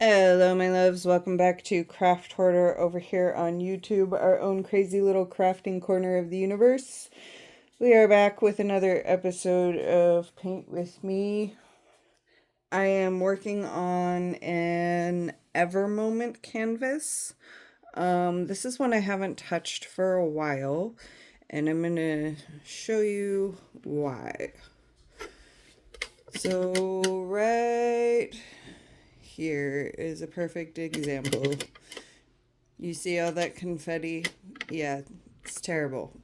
Hello, my loves. Welcome back to Craft Hoarder over here on YouTube, our own crazy little crafting corner of the universe. We are back with another episode of Paint With Me. I am working on an Evermoment canvas. This is one I haven't touched for a while, and I'm going to show you why. So, right here is a perfect example. You see all that confetti? Yeah, it's terrible.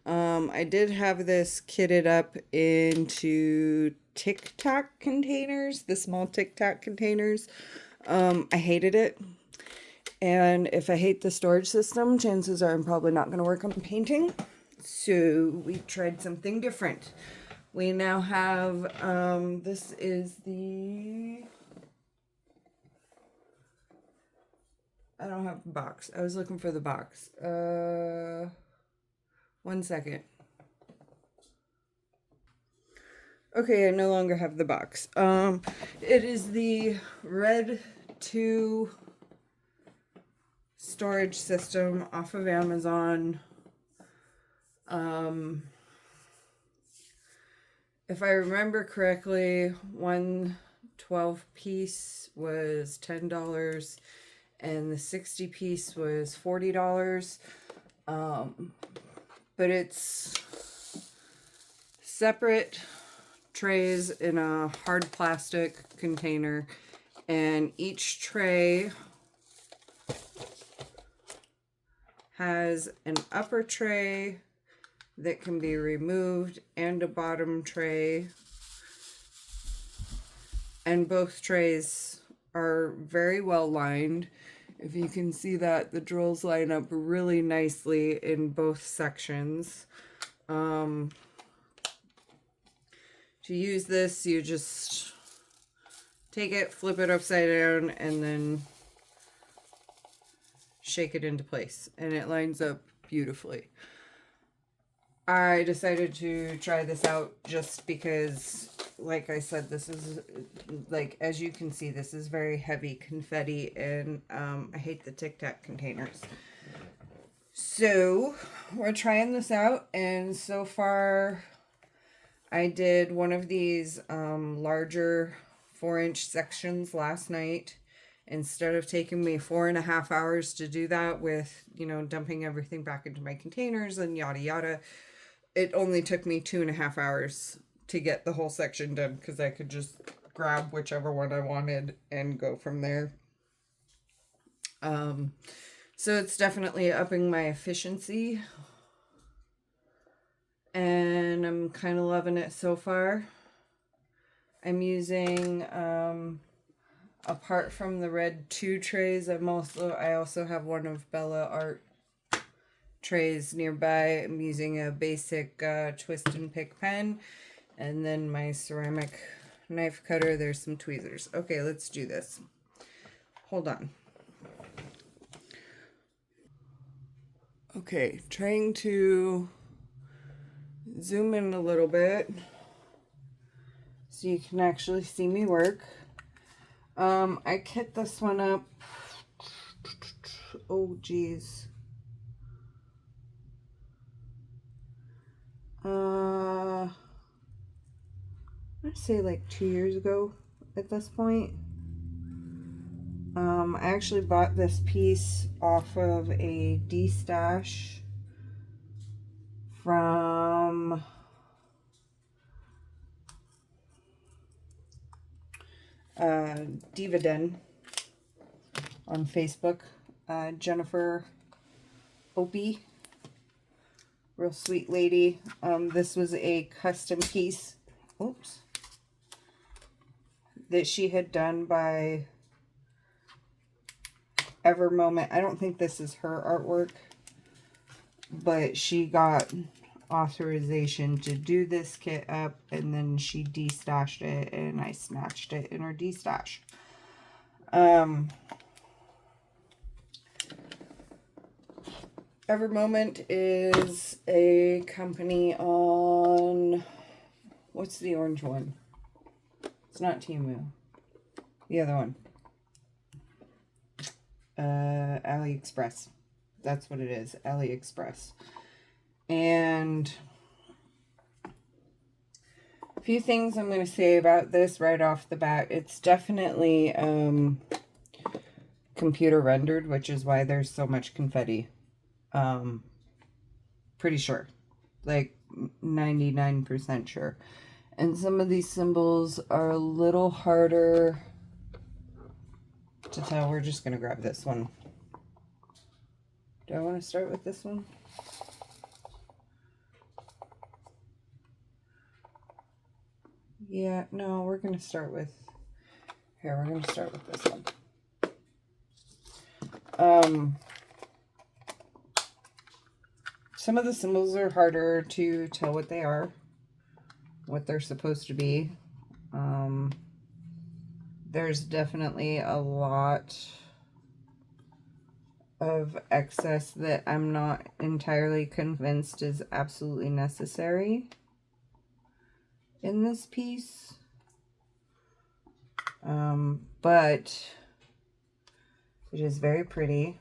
I did have this kitted up into Tic Tac containers, the small Tic Tac containers. I hated it. And if I hate the storage system, chances are I'm probably not going to work on painting. So we tried something different. We now have, this is the... I don't have the box. I was looking for the box. 1 second. Okay, I no longer have the box. It is the Red 2 storage system off of Amazon. If I remember correctly, one 12-piece was $10 and the 60-piece was $40. But it's separate trays in a hard plastic container, and each tray has an upper tray that can be removed and a bottom tray, and both trays are very well lined. If you can see that, the drills line up really nicely in both sections. To use this, you just take it, flip it upside down, and then shake it into place, and it lines up beautifully. I decided to try this out just because, like I said, this is, like, as you can see, this is very heavy confetti, and I hate the Tic Tac containers. So we're trying this out, and so far I did one of these larger 4-inch sections last night. Instead of taking me 4.5 hours to do that with, dumping everything back into my containers and yada yada, it only took me 2.5 hours to get the whole section done because I could just grab whichever one I wanted and go from there. So it's definitely upping my efficiency, and I'm kind of loving it so far. I'm using, apart from the Red 2 trays, I also have one of Bella Art trays nearby. I'm using a basic twist and pick pen, and then my ceramic knife cutter. There's some tweezers. Okay, let's do this. Hold on. Okay, trying to zoom in a little bit so you can actually see me work. I kit this one up. Oh, geez. I'd say like 2 years ago at this point. I actually bought this piece off of a D-Stash from Divaden on Facebook. Jennifer Opie, real sweet lady. This was a custom piece, oops, that she had done by Evermoment. I don't think this is her artwork, but she got authorization to do this kit up, and then she de-stashed it, and I snatched it in her de-stash. Evermoment is a company on, what's the orange one? It's not Temu. The other one. AliExpress. That's what it is, AliExpress. And a few things I'm going to say about this right off the bat. It's definitely computer rendered, which is why there's so much confetti. Pretty sure. Like 99% sure. And some of these symbols are a little harder to tell. We're just going to grab this one. Do I want to start with this one? Yeah, no, we're going to start with... Here, we're going to start with this one. Some of the symbols are harder to tell what they are, what they're supposed to be. There's definitely a lot of excess that I'm not entirely convinced is absolutely necessary in this piece. But it is very pretty.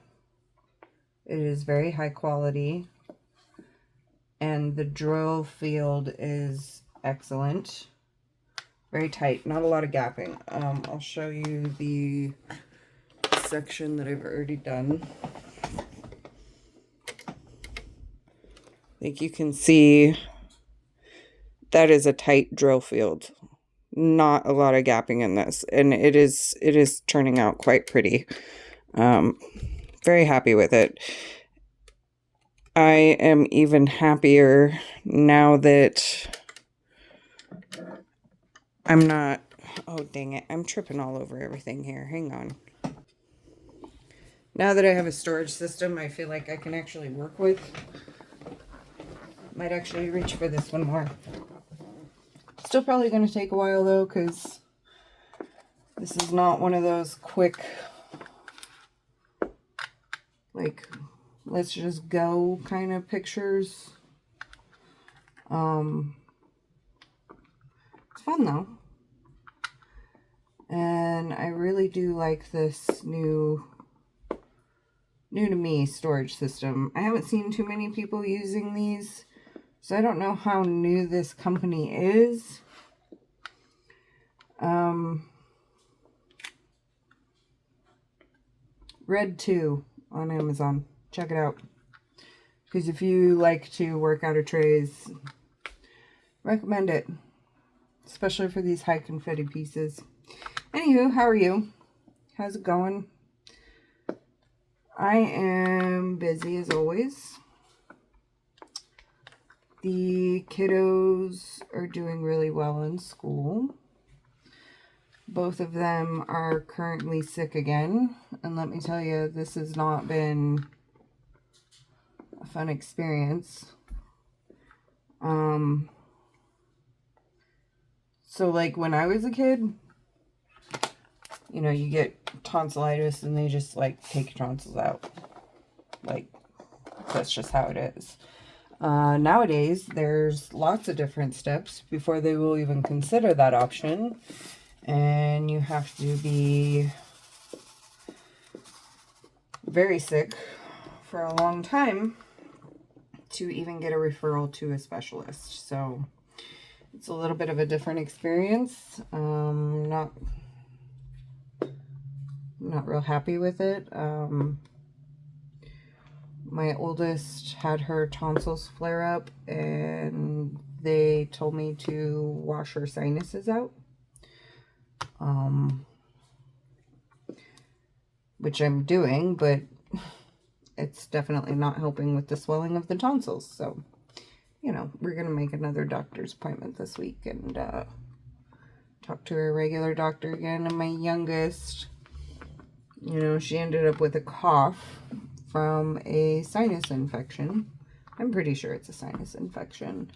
It is very high quality. And the drill field is excellent. Very tight, not a lot of gapping. I'll show you the section that I've already done. I think you can see that is a tight drill field. Not a lot of gapping in this, and it is turning out quite pretty. Very happy with it. I am even happier now that I'm not... Oh, dang it. I'm tripping all over everything here. Hang on. Now that I have a storage system, I feel like I can actually work with. Might actually reach for this one more. Still probably going to take a while, though, because this is not one of those quick, like, let's just go kind of pictures. It's fun, though. And I really do like this new to me storage system. I haven't seen too many people using these, so I don't know how new this company is. Red 2 on Amazon. Check it out. Because if you like to work out of trays, recommend it. Especially for these high confetti pieces. Anywho, how are you? How's it going? I am busy as always. The kiddos are doing really well in school. Both of them are currently sick again. And let me tell you, this has not been a fun experience. So like when I was a kid, you know, you get tonsillitis and they just like take your tonsils out. Like, that's just how it is. Nowadays, there's lots of different steps before they will even consider that option. And you have to be very sick for a long time to even get a referral to a specialist. So it's a little bit of a different experience. Not real happy with it. My oldest had her tonsils flare up and they told me to wash her sinuses out. Which I'm doing, but it's definitely not helping with the swelling of the tonsils. So, you know, we're going to make another doctor's appointment this week and talk to a regular doctor again. And my youngest, you know, she ended up with a cough from a sinus infection. I'm pretty sure it's a sinus infection.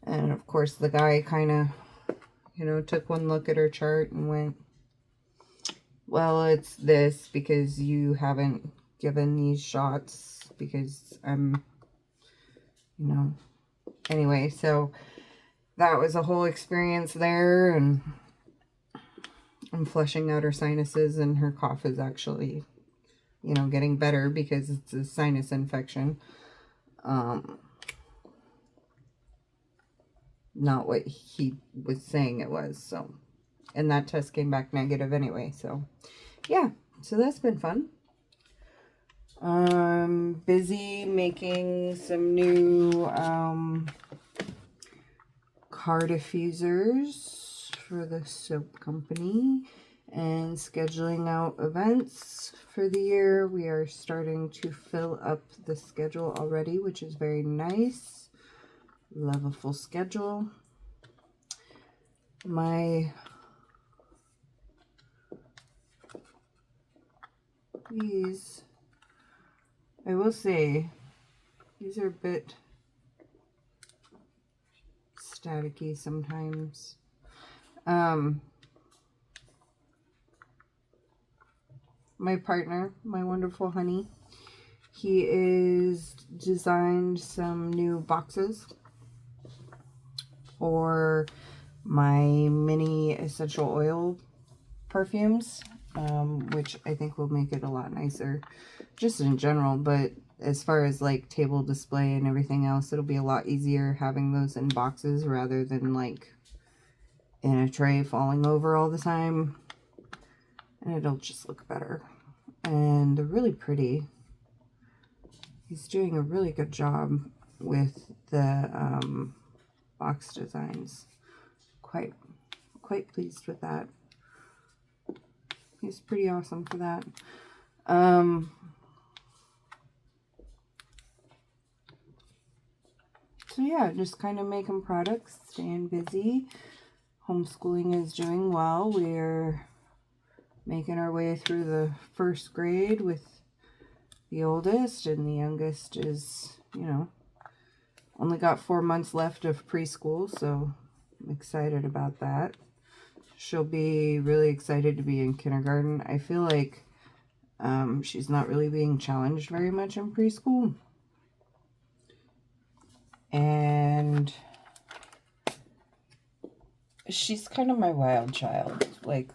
And of course, the guy kind of, you know, took one look at her chart and went, well, it's this because you haven't given these shots because I'm, you know, anyway, so that was a whole experience there, and I'm flushing out her sinuses and her cough is actually you know, getting better because it's a sinus infection. Not what he was saying it was, so. And that test came back negative anyway, so. Yeah, so that's been fun. Busy making some new car diffusers for the soap company and scheduling out events for the year. We are starting to fill up the schedule already, which is very nice. Love a full schedule. These, I will say, these are a bit staticky sometimes. My partner, my wonderful honey, he is designed some new boxes for my mini essential oil perfumes, which I think will make it a lot nicer just in general, but as far as like table display and everything else, it'll be a lot easier having those in boxes rather than like in a tray falling over all the time, and it'll just look better. And they're really pretty. He's doing a really good job with the box designs. Quite pleased with that. He's pretty awesome for that. So yeah, just kind of making products, staying busy. Homeschooling is doing well. We're making our way through the first grade with the oldest, and the youngest is, you know, only got 4 months left of preschool, so I'm excited about that. She'll be really excited to be in kindergarten. I feel like she's not really being challenged very much in preschool. And she's kind of my wild child. Like,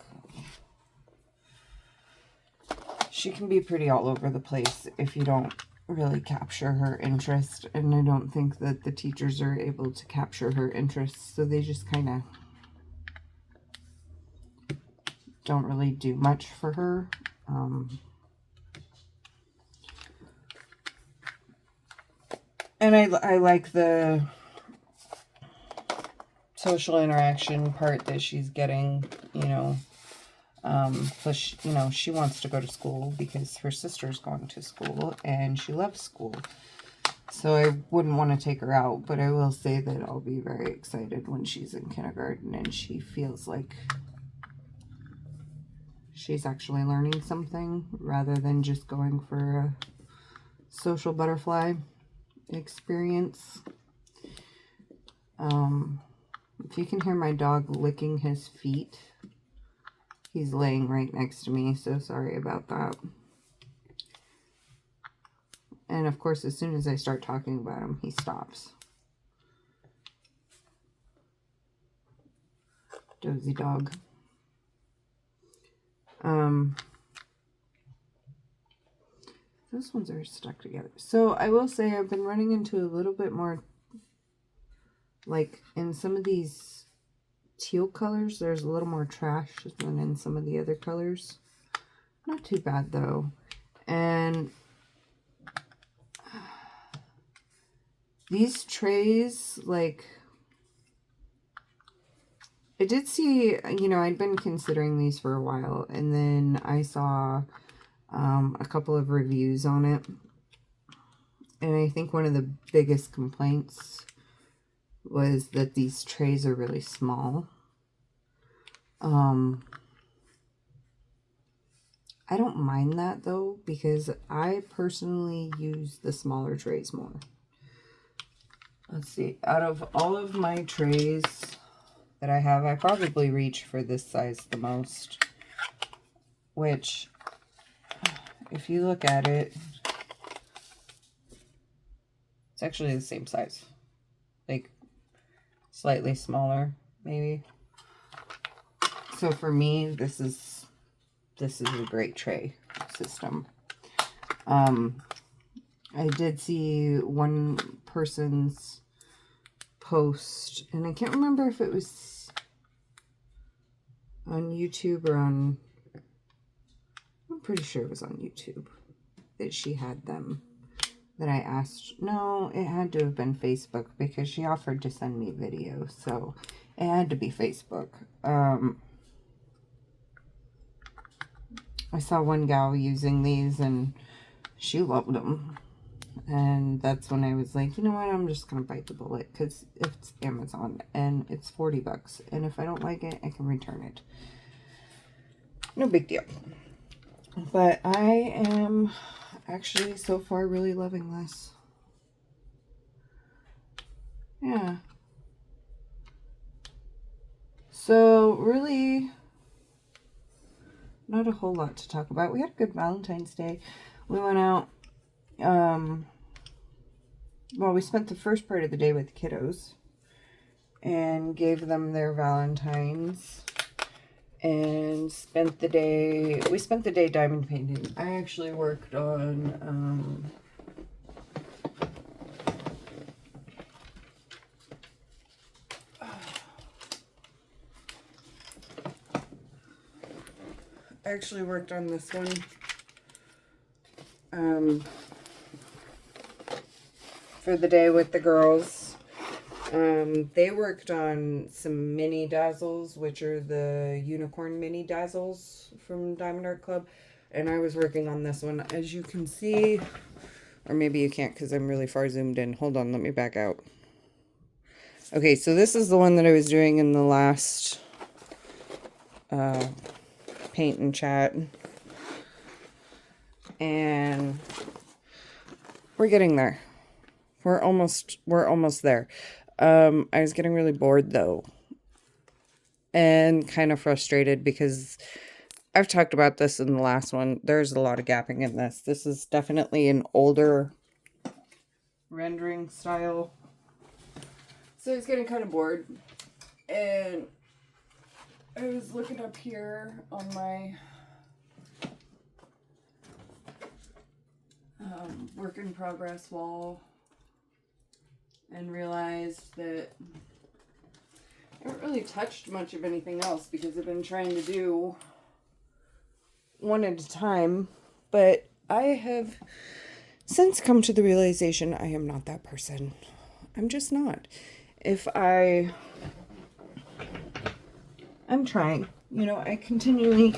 she can be pretty all over the place if you don't really capture her interest. And I don't think that the teachers are able to capture her interest. So they just kind of don't really do much for her. And I like the social interaction part that she's getting, you know. Plus, you know, she wants to go to school because her sister's going to school and she loves school. So I wouldn't want to take her out, but I will say that I'll be very excited when she's in kindergarten and she feels like she's actually learning something rather than just going for a social butterfly experience. If you can hear my dog licking his feet, he's laying right next to me, so sorry about that. And of course, as soon as I start talking about him, he stops. Dozy dog. Those ones are stuck together. So I will say I've been running into a little bit more, like in some of these teal colors, there's a little more trash than in some of the other colors. Not too bad though. And these trays, like, I did see, you know, I'd been considering these for a while, and then I saw a couple of reviews on it. And I think one of the biggest complaints was that these trays are really small. I don't mind that though, because I personally use the smaller trays more. Let's see, out of all of my trays that I have, I probably reach for this size the most, which, if you look at it, it's actually the same size, like slightly smaller maybe. So for me, this is a great tray system. I did see one person's post, and I can't remember if it was on YouTube or on, I'm pretty sure it was on YouTube that she had them, that I asked. No, it had to have been Facebook, because she offered to send me video, so it had to be Facebook. I saw one gal using these, and she loved them. And that's when I was like, you know what, I'm just going to bite the bullet, because it's Amazon, and it's $40. And if I don't like it, I can return it. No big deal. But I am actually so far really loving this. Yeah. So really, not a whole lot to talk about. We had a good Valentine's Day. We went out, well, we spent the first part of the day with the kiddos and gave them their Valentines, and spent the day diamond painting. I actually worked on, this one. For the day with the girls. They worked on some mini dazzles, which are the unicorn mini dazzles from Diamond Art Club. And I was working on this one. As you can see, or maybe you can't because I'm really far zoomed in. Hold on, let me back out. Okay, so this is the one that I was doing in the last paint and chat. And we're getting there. We're almost there. I was getting really bored though, and kind of frustrated because I've talked about this in the last one. There's a lot of gapping in this. This is definitely an older rendering style. So I was getting kind of bored, and I was looking up here on my work in progress wall, and realized that I haven't really touched much of anything else because I've been trying to do one at a time. But I have since come to the realization I am not that person. I'm just not. I'm trying. You know, I continually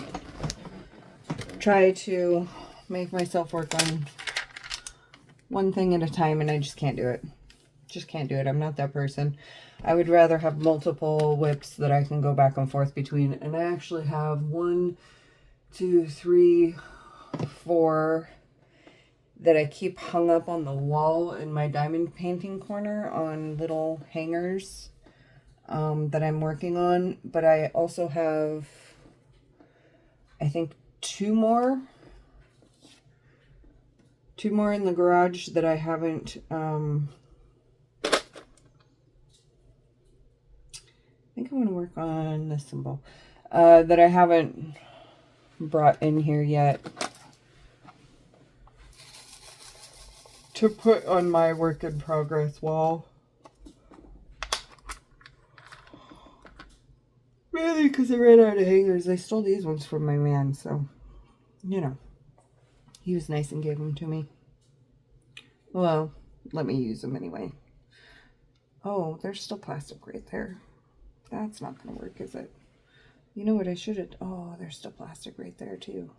try to make myself work on one thing at a time, and I just can't do it. Just can't do it. I'm not that person. I would rather have multiple whips that I can go back and forth between. And I actually have 1, 2, 3, 4 that I keep hung up on the wall in my diamond painting corner on little hangers that I'm working on. But I also have, I think, 2 more in the garage that I haven't I think I want to work on this symbol that I haven't brought in here yet to put on my work in progress wall. Really, because I ran out of hangers. I stole these ones from my man, so, you know, he was nice and gave them to me. Well, let me use them anyway. Oh, there's still plastic right there. That's not going to work, is it? You know what I should have... Oh, there's still plastic right there, too.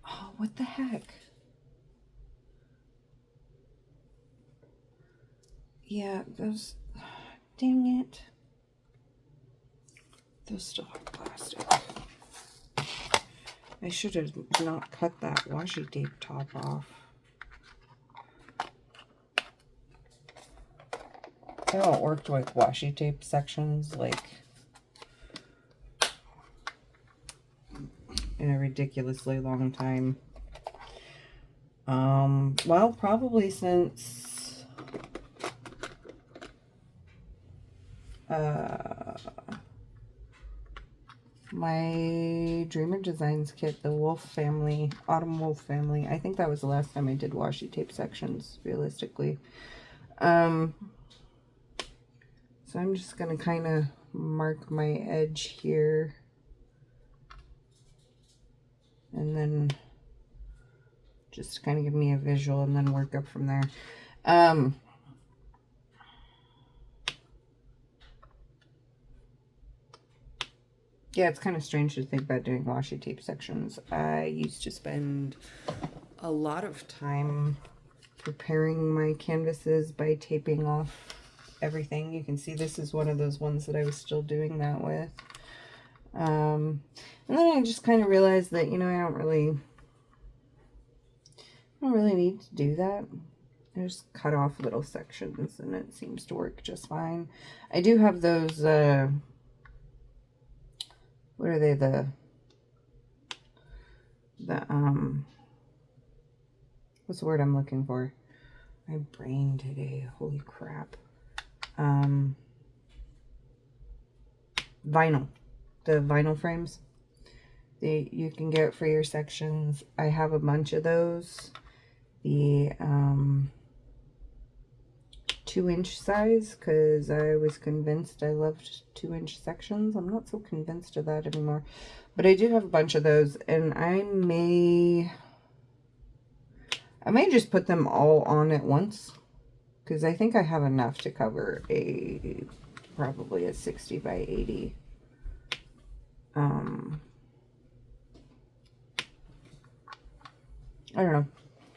Oh, what the heck? Yeah, those... Dang it. Those still have plastic. I should have not cut that washi tape top off. I haven't worked with washi tape sections like in a ridiculously long time. Well, probably since my Dreamer Designs kit, the Wolf family, Autumn Wolf family. I think that was the last time I did washi tape sections, realistically. So I'm just going to kind of mark my edge here. And then just kind of give me a visual and then work up from there. Yeah, it's kind of strange to think about doing washi tape sections. I used to spend a lot of time preparing my canvases by taping off everything. You can see this is one of those ones that I was still doing that with. And then I just kind of realized that, you know, I don't really need to do that. I just cut off little sections and it seems to work just fine. I do have those, what are they, what's the word I'm looking for? My brain today, holy crap. Vinyl, the vinyl frames. You can get for your sections. I have a bunch of those. The 2-inch size, because I was convinced I loved 2-inch sections. I'm not so convinced of that anymore, but I do have a bunch of those, and I may just put them all on at once, because I think I have enough to cover probably a 60 by 80. I don't know.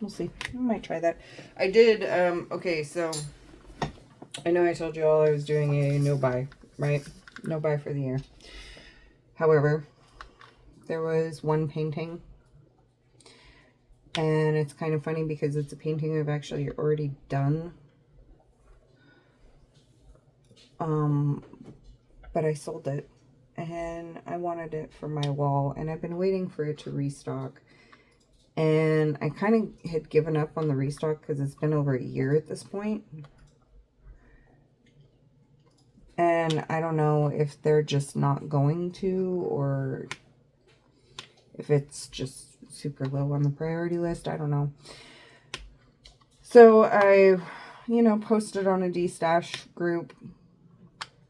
We'll see. I might try that. I did, okay, so I know I told you all I was doing a no buy, right? No buy for the year. However, there was one painting, and it's kind of funny because it's a painting I've actually already done. But I sold it, and I wanted it for my wall, and I've been waiting for it to restock. And I kind of had given up on the restock because it's been over a year at this point. And I don't know if they're just not going to, or if it's just super low on the priority list. I don't know. So I, you know, posted on a D-Stash group,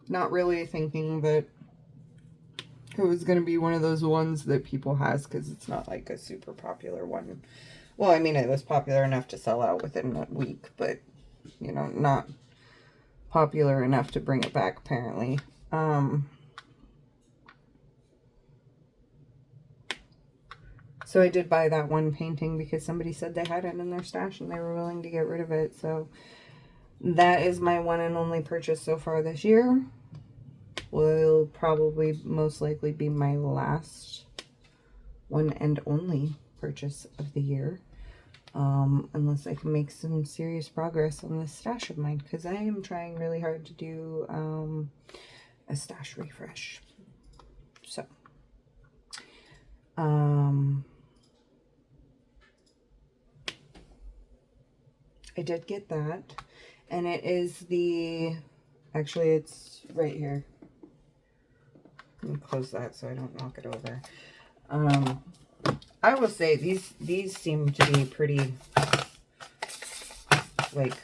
not really thinking that it was going to be one of those ones that people has, because it's not like a super popular one. Well, I mean, it was popular enough to sell out within a week, but, you know, not popular enough to bring it back, apparently. So I did buy that one painting because somebody said they had it in their stash and they were willing to get rid of it. So that is my one and only purchase so far this year. Will probably most likely be my last one and only purchase of the year, unless I can make some serious progress on this stash of mine, because I am trying really hard to do a stash refresh. So I did get that, and it is actually it's right here. Let me close that so I don't knock it over. I will say these seem to be pretty, like,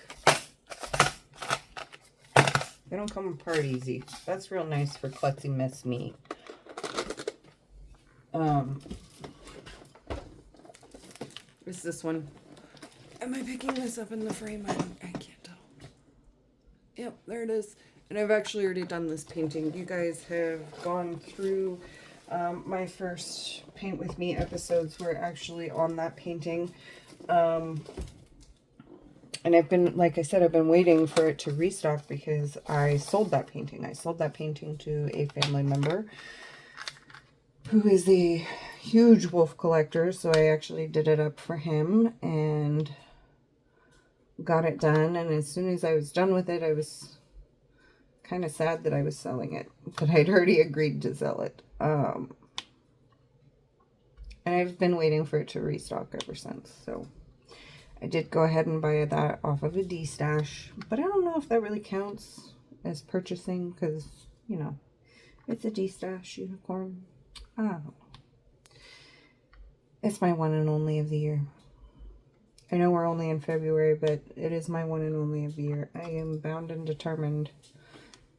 they don't come apart easy. That's real nice for klutzy miss me. Is this one? Am I picking this up in the frame? I can't tell. Yep, there it is. And I've actually already done this painting. You guys have gone through my first Paint With Me episodes were actually on that painting. And I've been, like I said, I've been waiting for it to restock because I sold that painting. I sold that painting to a family member who is a huge wolf collector. So I actually did it up for him and got it done. And as soon as I was done with it, I was kind of sad that I was selling it, but I'd already agreed to sell it. And I've been waiting for it to restock ever since. So I did go ahead and buy that off of a D-Stash, but I don't know if that really counts as purchasing because, you know, it's a D-Stash unicorn. I don't know. It's my one and only of the year. I know we're only in February, but it is my one and only of the year. I am bound and determined,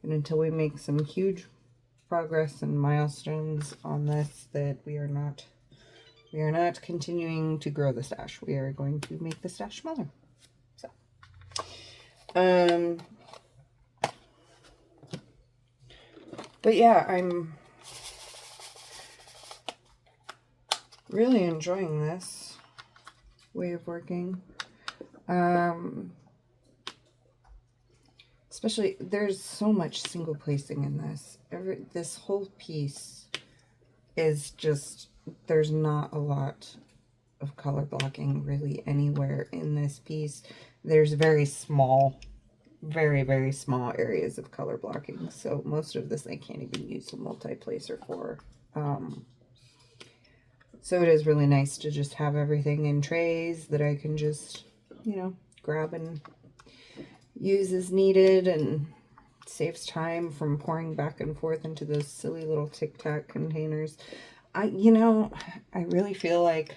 and until we make some huge progress and milestones on this, that we are not continuing to grow the stash. We are going to make the stash smaller. So, but yeah, I'm really enjoying this way of working. Especially, there's so much single placing in this. This whole piece is just, there's not a lot of color blocking really anywhere in this piece. There's very small, very, very small areas of color blocking. So most of this I can't even use a multi-placer for. So it is really nice to just have everything in trays that I can just, you know, grab and use as needed, and saves time from pouring back and forth into those silly little Tic Tac containers. I really feel like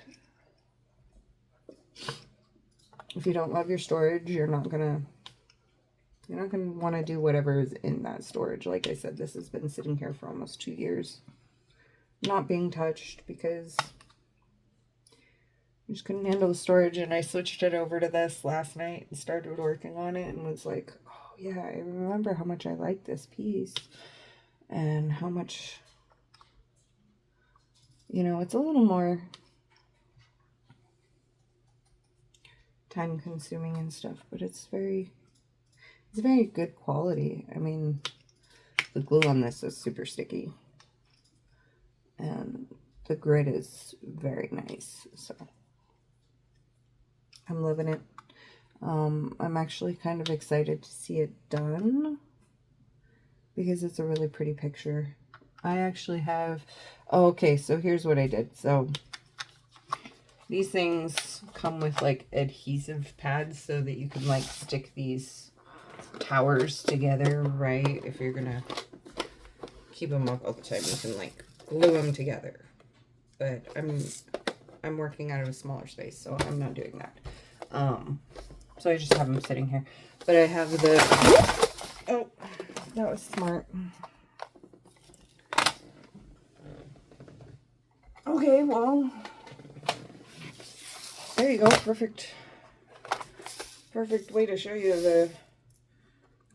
if you don't love your storage, you're not gonna want to do whatever is in that storage. Like I said, this has been sitting here for almost 2 years, not being touched because I just couldn't handle the storage, and I switched it over to this last night and started working on it and was like, oh yeah, I remember how much I like this piece and how much, it's a little more time consuming and stuff, but it's very good quality. I mean, the glue on this is super sticky, and the grit is very nice, so I'm loving it. I'm actually kind of excited to see it done because it's a really pretty picture. I actually have, okay, so here's what I did. So these things come with like adhesive pads so that you can like stick these towers together, right? If you're gonna keep them up all the time, you can like glue them together. But I'm working out of a smaller space, so I'm not doing that. So I just have them sitting here. But I have the, oh, that was smart. Okay, well, there you go. Perfect way to show you the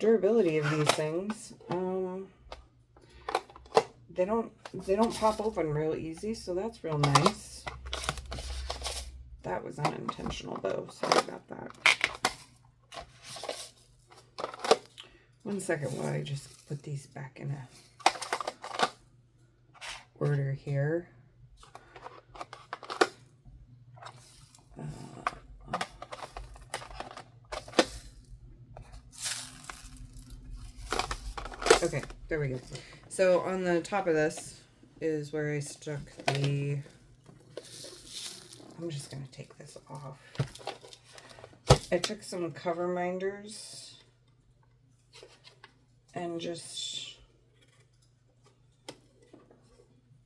durability of these things. They don't pop open real easy, so that's real nice. That was unintentional though. Sorry about that. One second while I just put these back in a order here. Okay, there we go. So on the top of this is where I stuck the, I'm just going to take this off. I took some cover minders and just,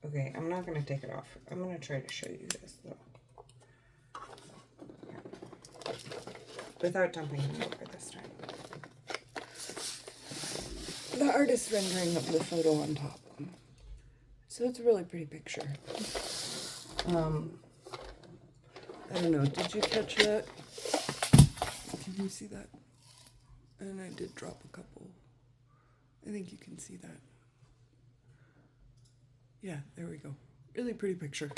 okay, I'm not going to take it off. I'm going to try to show you this though. Without dumping it over this time. The artist rendering of the photo on top. So it's a really pretty picture. I don't know, did you catch that? Can you see that? And I did drop a couple. I think you can see that. Yeah, there we go. Really pretty picture.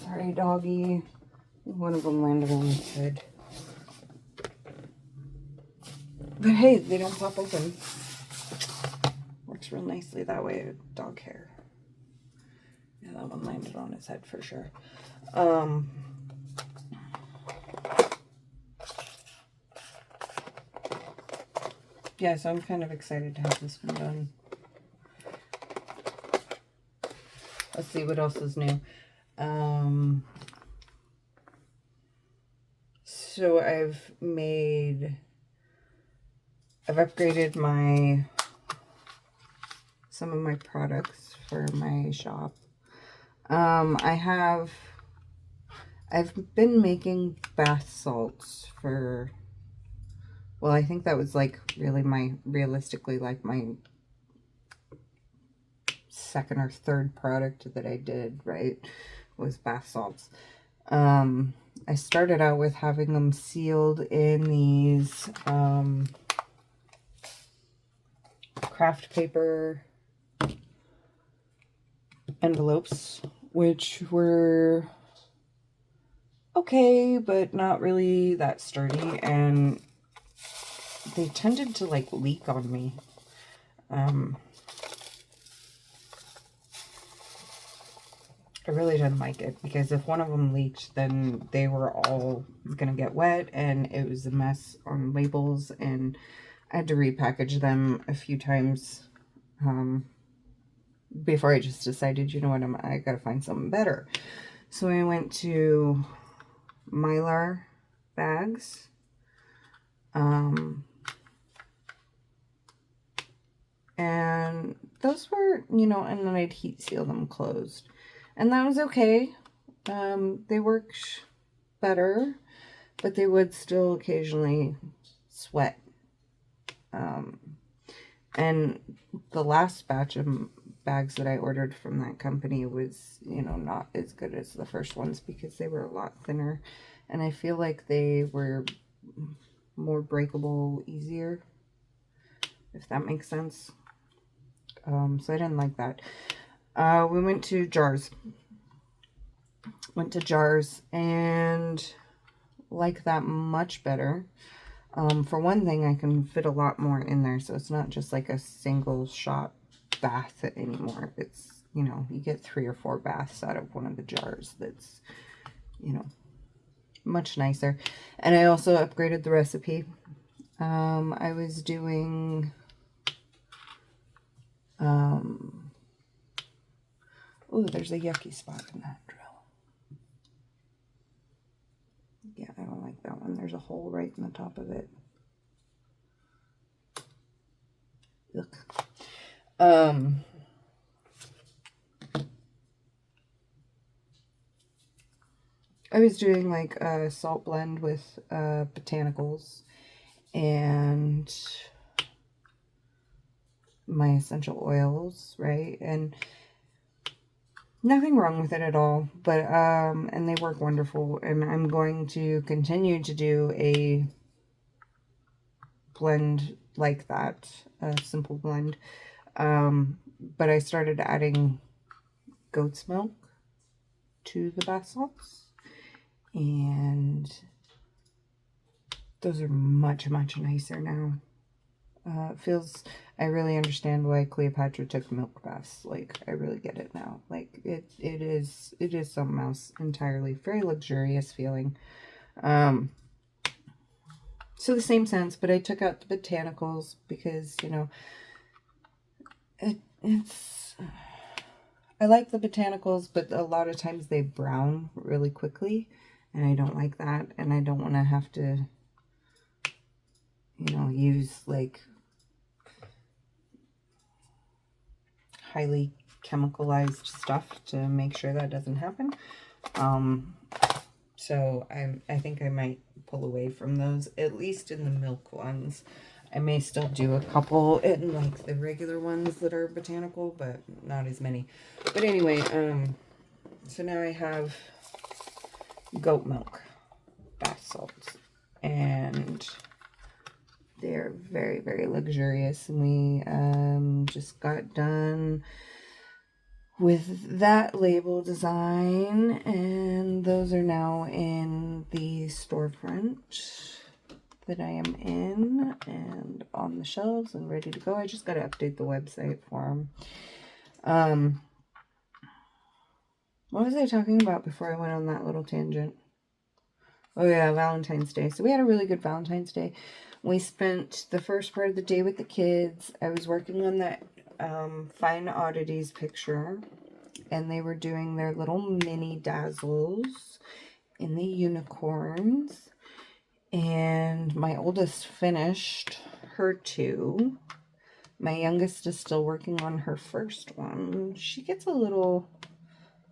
Sorry, doggy. One of them landed on his head. But hey, they don't pop open. Works real nicely that way, dog hair. Yeah, that one landed on his head for sure. Yeah, so I'm kind of excited to have this one done. Let's see what else is new. So I've upgraded my some of my products for my shop. I've been making bath salts for, well, I think that was like really realistically like my second or third product that I did, right, was bath salts. I started out with having them sealed in these craft paper envelopes, which were okay, but not really that sturdy, and they tended to like leak on me. I really didn't like it, because if one of them leaked, then they were all gonna get wet, and it was a mess on labels, and I had to repackage them a few times before I just decided, you know what, I gotta find something better. So I went to Mylar bags. And those were, you know, and then I'd heat seal them closed. And that was okay. They worked better, but they would still occasionally sweat. And the last batch of bags that I ordered from that company was, you know, not as good as the first ones, because they were a lot thinner. And I feel like they were more breakable, easier, if that makes sense. So I didn't like that. We went to Jars. And like that much better. For one thing, I can fit a lot more in there, so it's not just like a single shot bath anymore. It's, you know, you get 3 or 4 baths out of one of the jars. That's, you know, much nicer. And I also upgraded the recipe. I was doing oh, there's a yucky spot in that drill. Yeah, I don't like that one. There's a hole right in the top of it. Look. I was doing like a salt blend with botanicals and my essential oils, right? And nothing wrong with it at all, but and they work wonderful, and I'm going to continue to do a blend like that, a simple blend. But I started adding goat's milk to the bath salts, and those are much nicer now. I really understand why Cleopatra took milk baths. Like, I really get it now. Like, it is something else entirely. Very luxurious feeling. So the same sense, but I took out the botanicals because, you know, it's, I like the botanicals, but a lot of times they brown really quickly, and I don't like that, and I don't want to have to, you know, use like highly chemicalized stuff to make sure that doesn't happen. So I think I might pull away from those, at least in the milk ones. I may still do a couple in like the regular ones that are botanical, but not as many. But anyway, so now I have goat milk bath salts, and they're very luxurious. And we just got done with that label design, and those are now in the storefront that I am in and on the shelves and ready to go. I just got to update the website for them. What was I talking about before I went on that little tangent? Oh yeah, Valentine's Day. So we had a really good Valentine's Day. We spent the first part of the day with the kids. I was working on that Fine Oddities picture, and they were doing their little mini dazzles in the unicorns. And my oldest finished her 2. My youngest is still working on her first one. She gets a little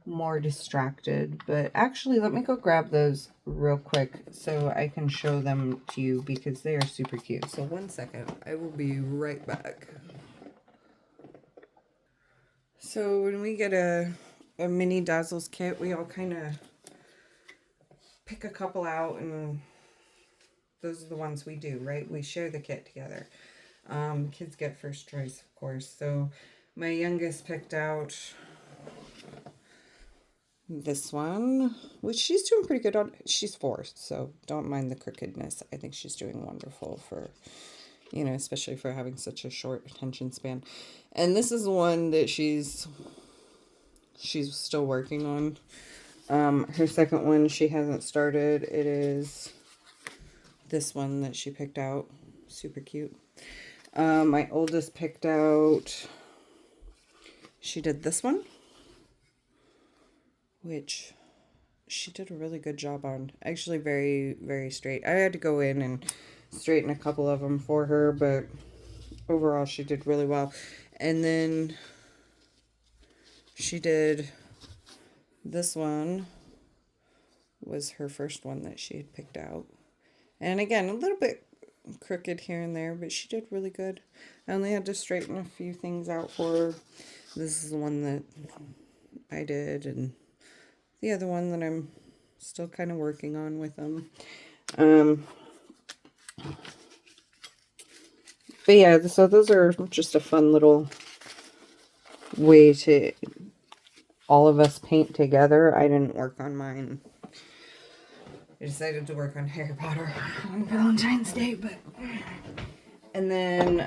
more distracted, but actually let me go grab those real quick so I can show them to you because they are super cute. So one second, I will be right back. So when we get a mini Dazzles kit, we all kind of pick a couple out, and those are the ones we do, right? We share the kit together. Kids get first choice, of course. So my youngest picked out this one, which she's doing pretty good on. She's 4, so don't mind the crookedness. I think she's doing wonderful for, especially for having such a short attention span. And this is one that she's still working on. Her second one she hasn't started. It is this one that she picked out. Super cute. My oldest picked out, she did this one, which she did a really good job on. Actually, very, very straight. I had to go in and straighten a couple of them for her, but overall she did really well. And then she did this one, was her first one that she had picked out. And again, a little bit crooked here and there, but she did really good. I only had to straighten a few things out for her. This is the one that I did, and the other one that I'm still kind of working on with them. But yeah, so those are just a fun little way to all of us paint together. I didn't work on mine. I decided to work on Harry Potter on Valentine's Day, but... And then,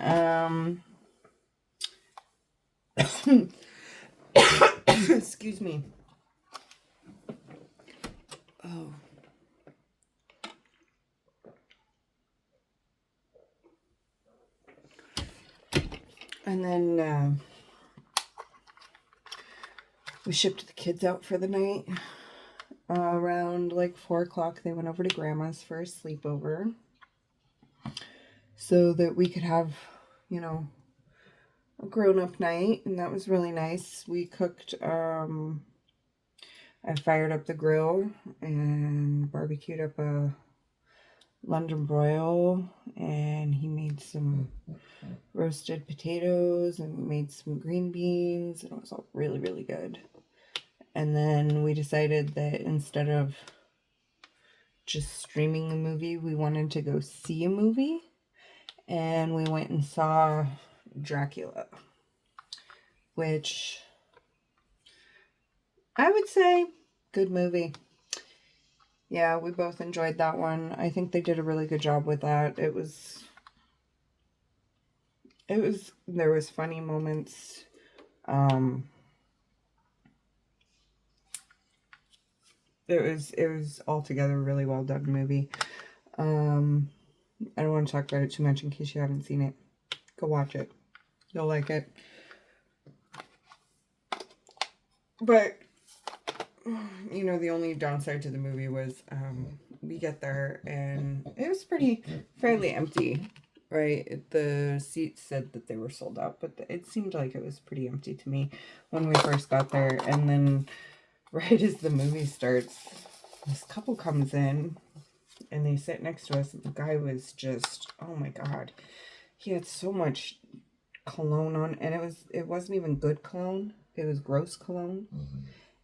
excuse me. Oh. And then, we shipped the kids out for the night. Around like 4 o'clock, they went over to Grandma's for a sleepover so that we could have, a grown-up night, and that was really nice. We cooked, I fired up the grill and barbecued up a London broil, and he made some roasted potatoes and made some green beans, and it was all really, really good. And then we decided that instead of just streaming a movie, we wanted to go see a movie. And we went and saw Dracula, which I would say good movie. Yeah, we both enjoyed that one. I think they did a really good job with that. There was funny moments. It was altogether a really well done movie. I don't want to talk about it too much in case you haven't seen it. Go watch it. You'll like it. But, the only downside to the movie was we get there and it was fairly empty, right? The seats said that they were sold out, but it seemed like it was pretty empty to me when we first got there. And then right as the movie starts, this couple comes in and they sit next to us, and the guy was just, oh my God, he had so much cologne on, and it wasn't even good cologne. It was gross cologne. Mm-hmm.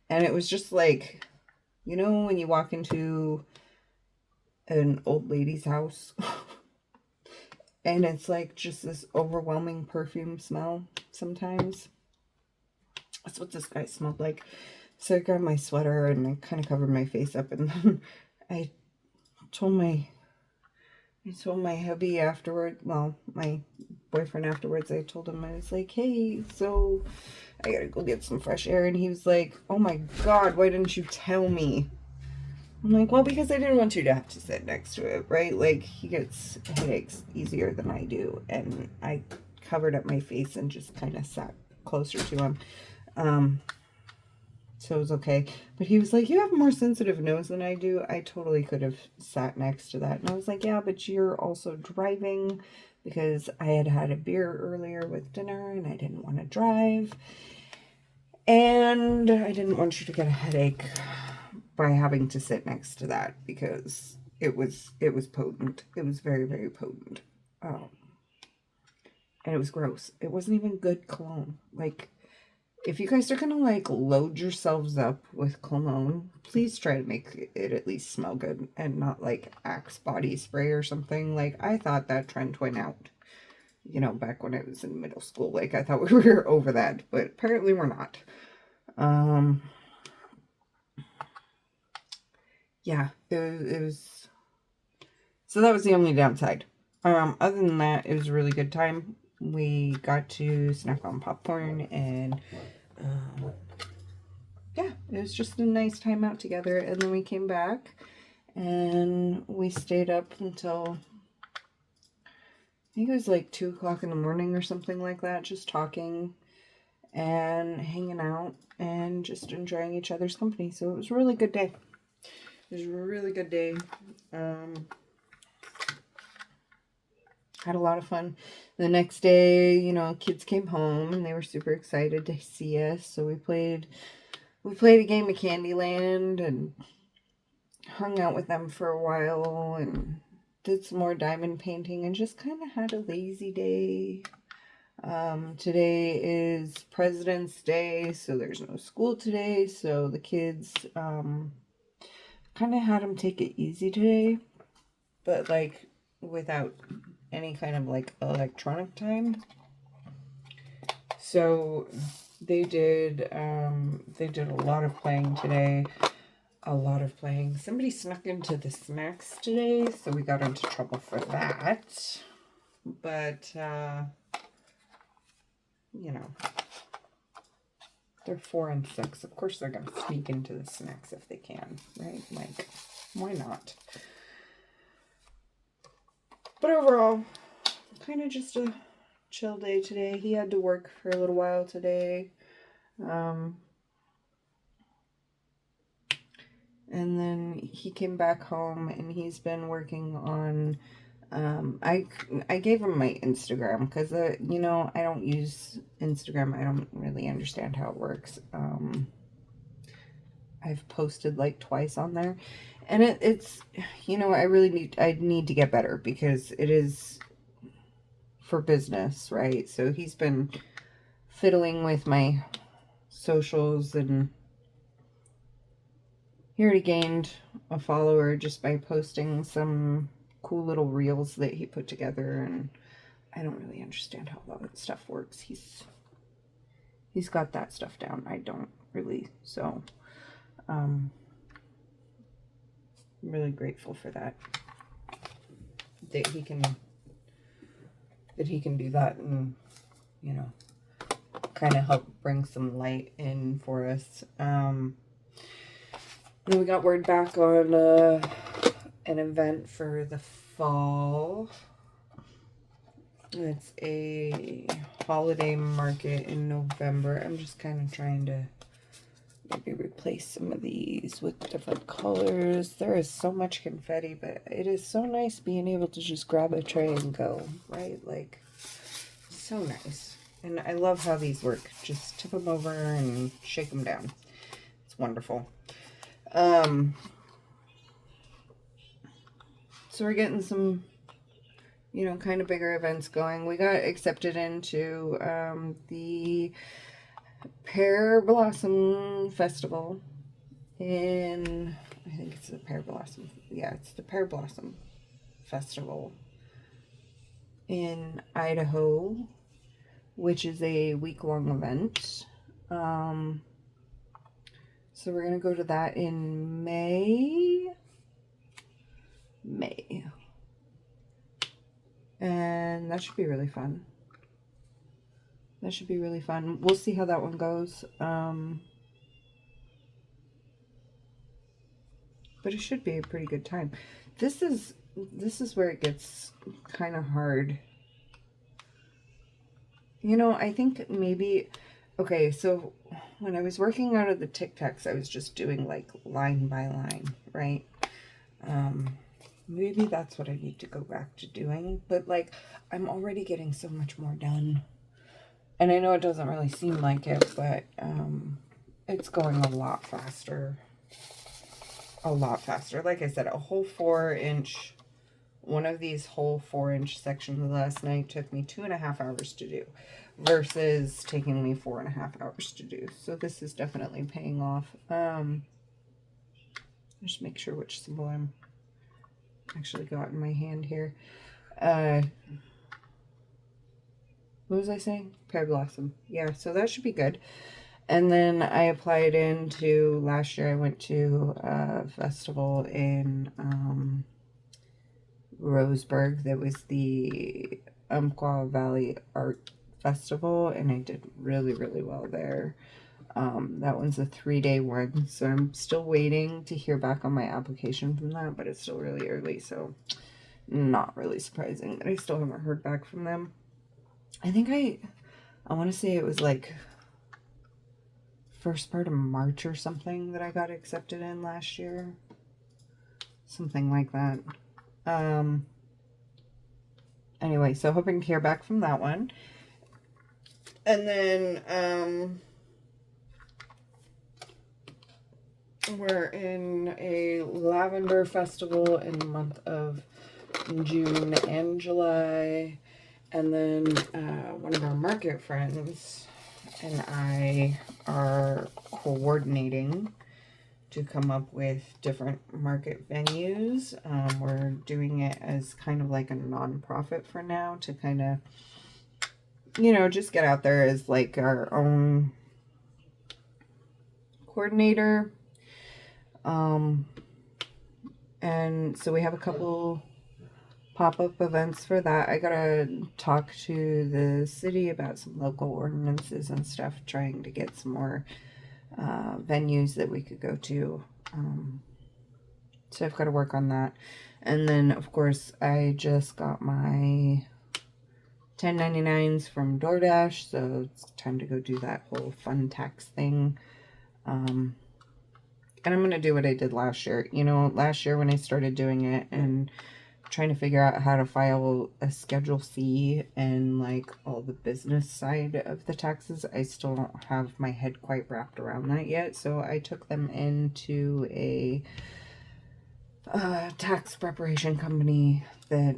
And it was just like, when you walk into an old lady's house and it's like just this overwhelming perfume smell sometimes. That's what this guy smelled like. So I grabbed my sweater and I kind of covered my face up, and then I told my hubby afterward, well, my boyfriend afterwards, I told him, I was like, hey, so I gotta go get some fresh air. And he was like, oh my God, why didn't you tell me? I'm like, well, because I didn't want you to have to sit next to it, right? Like, he gets headaches easier than I do. And I covered up my face and just kind of sat closer to him. So it was okay. But he was like, you have a more sensitive nose than I do. I totally could have sat next to that. And I was like, yeah, but you're also driving. because I had had a beer earlier with dinner and I didn't want to drive. And I didn't want you to get a headache by having to sit next to that, because it was potent. It was very, very potent. And it was gross. It wasn't even good cologne. Like, if you guys are gonna like load yourselves up with cologne, please try to make it at least smell good and not like Axe body spray or something. Like, I thought that trend went out, you know, back when I was in middle school. Like, I thought we were over that, but apparently we're not. Yeah, it was, so that was the only downside. Other than that, it was a really good time. We got to snack on popcorn, and yeah, it was just a nice time out together. And then we came back and we stayed up until, I think it was like 2 o'clock in the morning or something like that, just talking and hanging out and just enjoying each other's company. So it was a really good day. It was a really good day. Had a lot of fun. The next day, you know, kids came home and they were super excited to see us. So we played a game of Candyland and hung out with them for a while and did some more diamond painting and just kind of had a lazy day. Today is President's Day, so there's no school today. So the kids kind of had them take it easy today, but like without any kind of like electronic time. So they did a lot of playing today. A lot of playing. Somebody snuck into the snacks today, so we got into trouble for that. But you know, they're 4 and 6. Of course they're gonna sneak into the snacks if they can, right? Like, why not? But overall, kind of just a chill day today. He had to work for a little while today. And then he came back home and he's been working on, I gave him my Instagram because, you know, I don't use Instagram. I don't really understand how it works. I've posted like twice on there, and it's, you know, I need to get better because it is for business, right? So he's been fiddling with my socials, and he already gained a follower just by posting some cool little reels that he put together, and I don't really understand how all that stuff works. He's got that stuff down. I don't really, so I'm really grateful for that. That he can do that and, you know, kind of help bring some light in for us. Then we got word back on an event for the fall. It's a holiday market in November. I'm just kind of trying to maybe replace some of these with different colors. There is so much confetti, but it is so nice being able to just grab a tray and go, right? Like, so nice. And I love how these work. Just tip them over and shake them down. It's wonderful. So we're getting some, you know, kind of bigger events going. We got accepted into the Pear Blossom Festival in, I think it's the Pear Blossom. Yeah, it's the Pear Blossom Festival in Idaho, which is a week-long event. So we're going to go to that in May. And that should be really fun. We'll see how that one goes. But it should be a pretty good time. This is where it gets kind of hard. You know, I think maybe, okay, so when I was working out of the Tic Tacs, I was just doing like line by line, right? maybe that's what I need to go back to doing. But like, I'm already getting so much more done. And I know it doesn't really seem like it, but it's going a lot faster. A lot faster. Like I said, a whole 4 inch, one of these whole 4 inch sections last night took me 2.5 hours to do versus taking me 4.5 hours to do. So this is definitely paying off. Just make sure which symbol I'm actually got in my hand here. What was I saying? Pear blossom. Yeah, so that should be good. And then I applied into, last year I went to a festival in Roseburg that was the Umpqua Valley Art Festival, and I did really, really well there. That one's a 3-day one, so I'm still waiting to hear back on my application from that, but it's still really early, so not really surprising that I still haven't heard back from them. I think I want to say it was like first part of March or something that I got accepted in last year. Something like that. Anyway, so hoping to hear back from that one. And then we're in a lavender festival in the month of June and July. And then one of our market friends and I are coordinating to come up with different market venues. We're doing it as kind of like a nonprofit for now to kind of, just get out there as like our own coordinator. And so we have a couple pop-up events for that. I gotta talk to the city about some local ordinances and stuff, trying to get some more venues that we could go to. So I've got to work on that. And then, of course, I just got my 1099s from DoorDash, so it's time to go do that whole fun tax thing. And I'm going to do what I did last year. Last year when I started doing it and trying to figure out how to file a Schedule C and like all the business side of the taxes, I still don't have my head quite wrapped around that yet. So I took them into a tax preparation company that,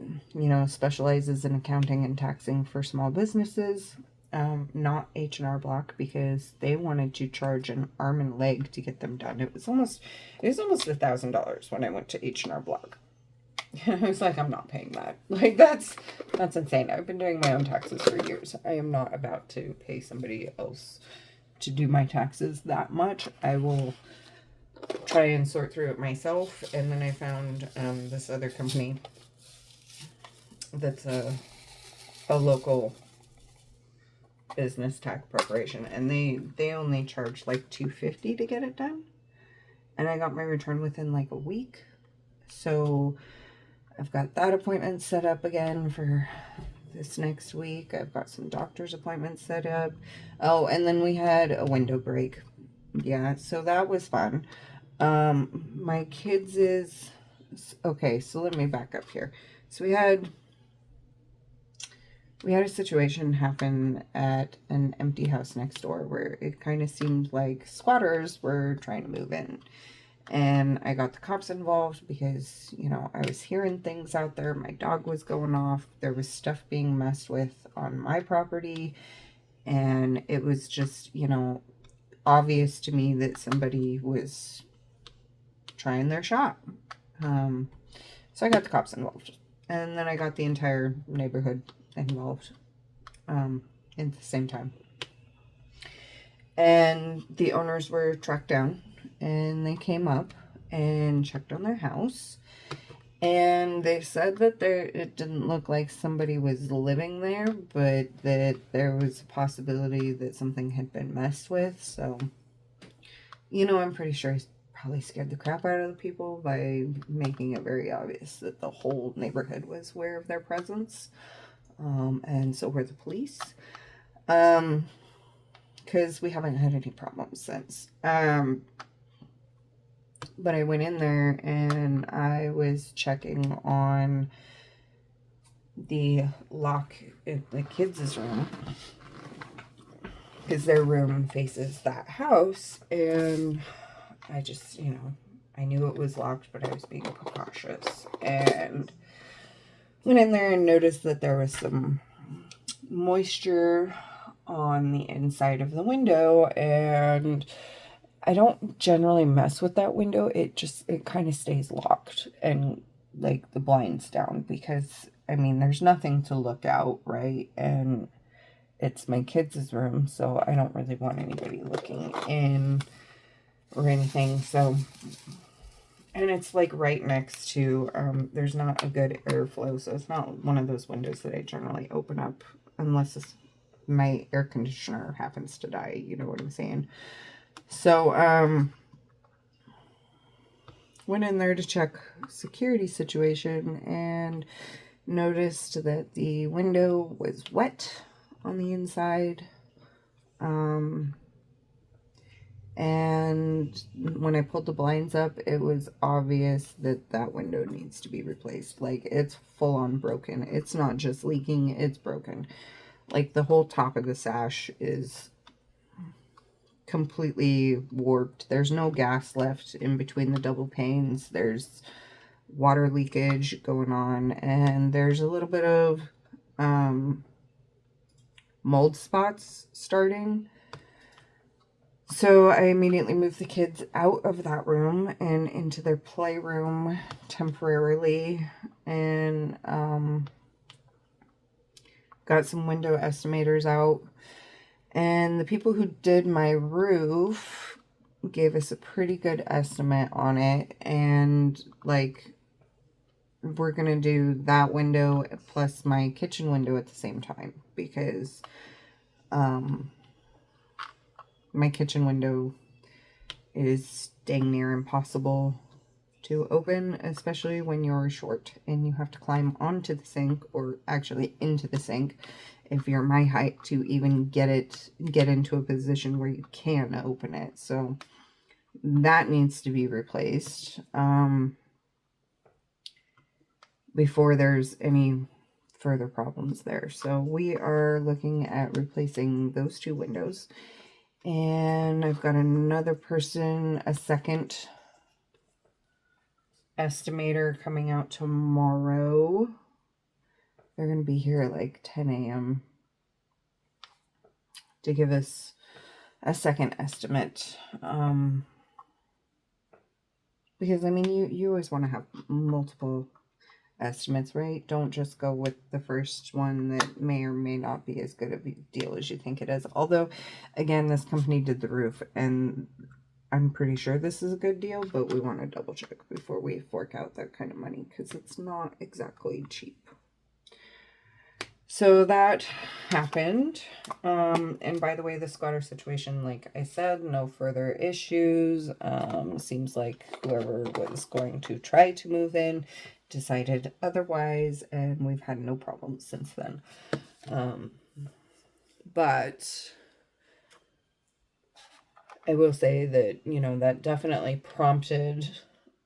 specializes in accounting and taxing for small businesses. Not H&R Block, because they wanted to charge an arm and leg to get them done. It was almost $1,000 when I went to H&R Block. I was like, I'm not paying that. Like, that's insane. I've been doing my own taxes for years. I am not about to pay somebody else to do my taxes that much. I will try and sort through it myself. And then I found this other company that's a local business tax preparation, and they only charge like $250 to get it done, and I got my return within like a week. So I've got that appointment set up again for this next week. I've got some doctor's appointments set up. Oh, and then we had a window break. Yeah, so that was fun. My kids is okay, so let me back up here. So we had a situation happen at an empty house next door where it kind of seemed like squatters were trying to move in. And I got the cops involved because, I was hearing things out there. My dog was going off. There was stuff being messed with on my property. And it was just, obvious to me that somebody was trying their shot. So I got the cops involved. And then I got the entire neighborhood involved at the same time. And the owners were tracked down, and they came up and checked on their house. And they said that it didn't look like somebody was living there, but that there was a possibility that something had been messed with. So, I'm pretty sure he probably scared the crap out of the people by making it very obvious that the whole neighborhood was aware of their presence. And so were the police. Because we haven't had any problems since. But I went in there and I was checking on the lock in the kids' room, because their room faces that house, and I just, I knew it was locked, but I was being precautious, and went in there and noticed that there was some moisture on the inside of the window, and I don't generally mess with that window. It kind of stays locked and like the blinds down, because I mean, there's nothing to look out, right? And it's my kids' room, so I don't really want anybody looking in or anything. So, and it's like right next to, there's not a good airflow, so it's not one of those windows that I generally open up unless my air conditioner happens to die, you know what I'm saying? So, went in there to check security situation and noticed that the window was wet on the inside. And when I pulled the blinds up, it was obvious that that window needs to be replaced. Like, it's full on broken. It's not just leaking, it's broken. Like, the whole top of the sash is completely warped. There's no gas left in between the double panes. There's water leakage going on, and there's a little bit of mold spots starting. So I immediately moved the kids out of that room and into their playroom temporarily, and got some window estimators out. And the people who did my roof gave us a pretty good estimate on it, and like, we're gonna do that window plus my kitchen window at the same time, because my kitchen window is dang near impossible to open, especially when you're short and you have to climb onto the sink, or actually into the sink if you're my height, to even get into a position where you can open it. So that needs to be replaced before there's any further problems there. So we are looking at replacing those two windows. And I've got another person, a second estimator, coming out tomorrow. They're going to be here at like 10 a.m. to give us a second estimate. Because, I mean, you always want to have multiple estimates, right? Don't just go with the first one that may or may not be as good of a deal as you think it is. Although, again, this company did the roof, and I'm pretty sure this is a good deal, but we want to double check before we fork out that kind of money, because it's not exactly cheap. So that happened. And by the way, the squatter situation, like I said, no further issues. Seems like whoever was going to try to move in decided otherwise, and we've had no problems since then. But I will say that, that definitely prompted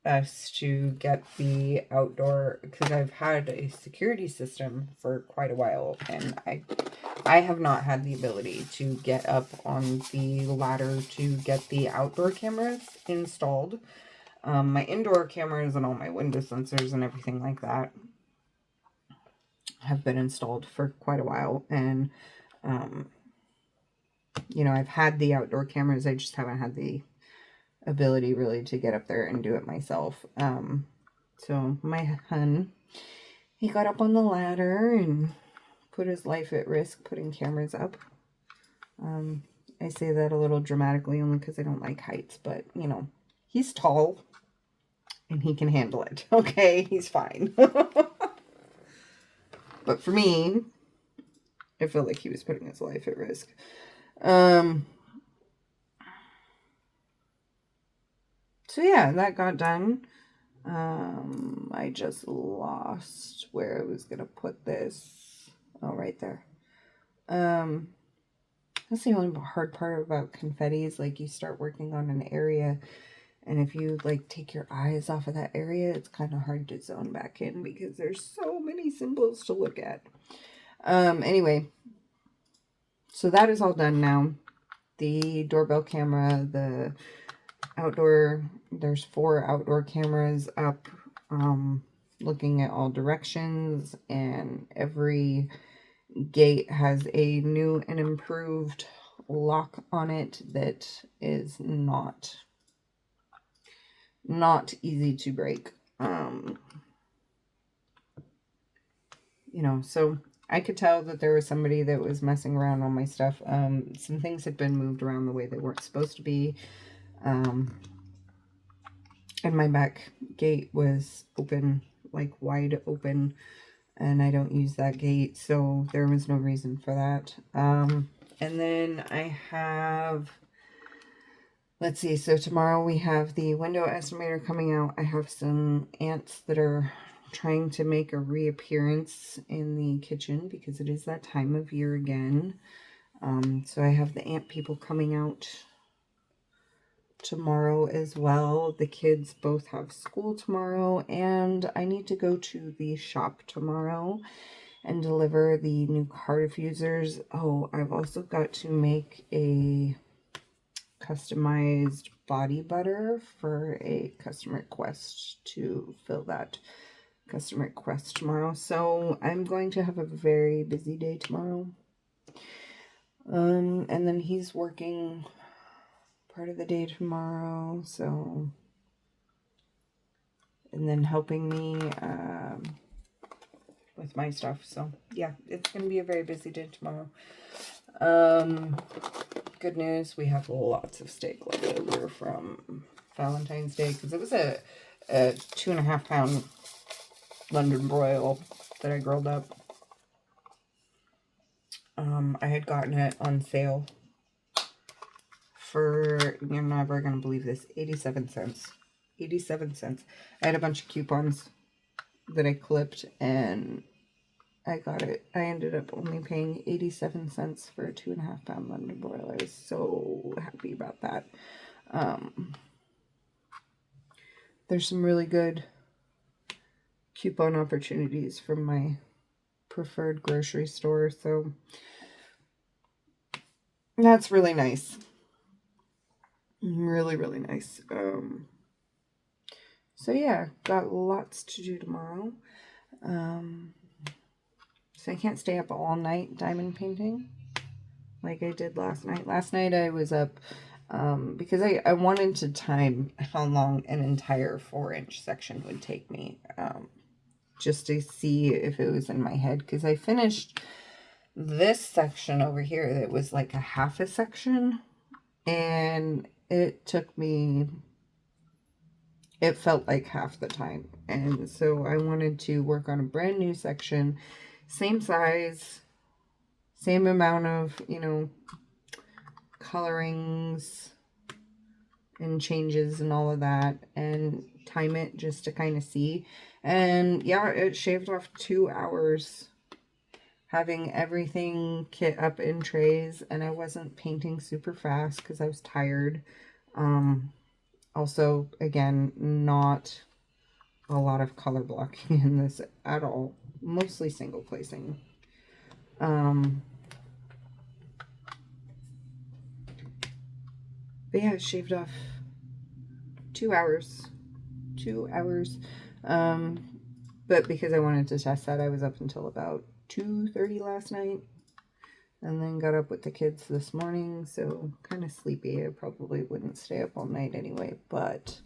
us to get the outdoor, because I've had a security system for quite a while, and I have not had the ability to get up on the ladder to get the outdoor cameras installed. My indoor cameras and all my window sensors and everything like that have been installed for quite a while, and I've had the outdoor cameras. I just haven't had the ability really to get up there and do it myself. So my hun, he got up on the ladder and put his life at risk putting cameras up. I say that a little dramatically only because I don't like heights, but he's tall and he can handle it. Okay, he's fine. But for me, I felt like he was putting his life at risk. So yeah, that got done. I just lost where I was gonna put this. Oh, right there. That's the only hard part about confetti, is like you start working on an area And if you like take your eyes off of that area, it's kind of hard to zone back in because there's so many symbols to look at. Anyway, so that is all done now. The doorbell camera, the outdoor, there's 4 outdoor cameras up, looking at all directions, and every gate has a new and improved lock on it that is not easy to break. So I could tell that there was somebody that was messing around on my stuff. Some things had been moved around the way they weren't supposed to be. And my back gate was open, like wide open, and I don't use that gate, so there was no reason for that. And then I have, let's see, so tomorrow we have the window estimator coming out. I have some ants that are trying to make a reappearance in the kitchen because it is that time of year again. So I have the ant people coming out tomorrow as well. The kids both have school tomorrow, and I need to go to the shop tomorrow and deliver the new car diffusers. Oh, I've also got to make a customized body butter for a customer request to fill that customer request tomorrow. So I'm going to have a very busy day tomorrow. And then he's working part of the day tomorrow, so, and then helping me with my stuff. So yeah, it's gonna be a very busy day tomorrow. Good news, we have lots of steak left over from Valentine's Day because it was a 2.5 pound London broil that I grilled up. I had gotten it on sale for, you're never gonna believe this, 87 cents. 87 cents. I had a bunch of coupons that I clipped, and I got it. I ended up only paying 87 cents for a 2.5 pound London broil. I was so happy about that. There's some really good coupon opportunities from my preferred grocery store, so that's really nice. Really, really nice. So yeah, got lots to do tomorrow. So I can't stay up all night diamond painting like I did last night. Last night I was up because I wanted to time how long an entire 4-inch section would take me, just to see if it was in my head, because I finished this section over here that was like a half a section, and it took me, it felt like half the time. And so I wanted to work on a brand new section, same size, same amount of, colorings and changes and all of that, and time it just to kind of see. And yeah, it shaved off 2 hours having everything kit up in trays, and I wasn't painting super fast because I was tired. Also, again, not a lot of color blocking in this at all, mostly single placing. But yeah, it shaved off 2 hours. 2 hours. But because I wanted to test that, I was up until about 2:30 last night. And then got up with the kids this morning, so kind of sleepy. I probably wouldn't stay up all night anyway, but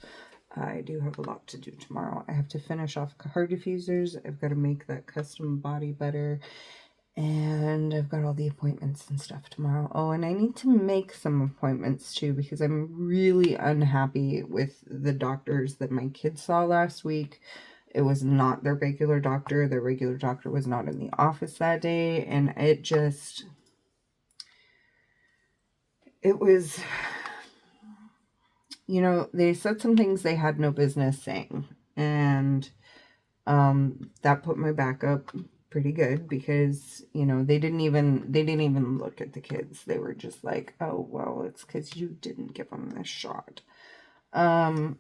I do have a lot to do tomorrow. I have to finish off car diffusers. I've got to make that custom body butter. And I've got all the appointments and stuff tomorrow. Oh, and I need to make some appointments too, because I'm really unhappy with the doctors that my kids saw last week. It was not their regular doctor. Their regular doctor was not in the office that day. And it was, they said some things they had no business saying. And that put my back up pretty good, because they didn't even look at the kids. They were just like, oh well, it's because you didn't give them this shot. Um,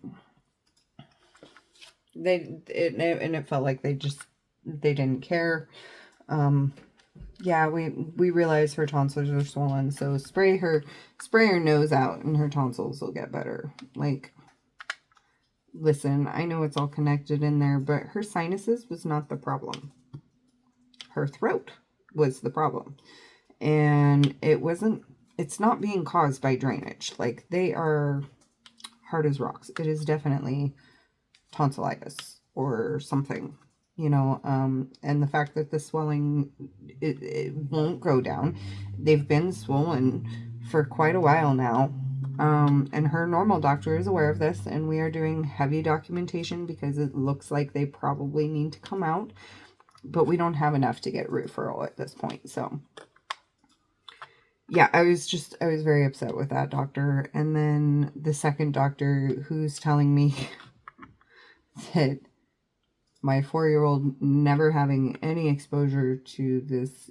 it felt like they didn't care. Yeah, we realize her tonsils are swollen, so spray her nose out and her tonsils will get better. Like, listen, I know it's all connected in there, but her sinuses was not the problem. Her throat was the problem. And it's not being caused by drainage. Like, they are hard as rocks. It is definitely tonsillitis or something, and the fact that the swelling, it won't go down. They've been swollen for quite a while now. And her normal doctor is aware of this, and we are doing heavy documentation because it looks like they probably need to come out, but we don't have enough to get referral at this point. So yeah, I was very upset with that doctor. And then the second doctor, who's telling me that my 4-year-old, never having any exposure to this,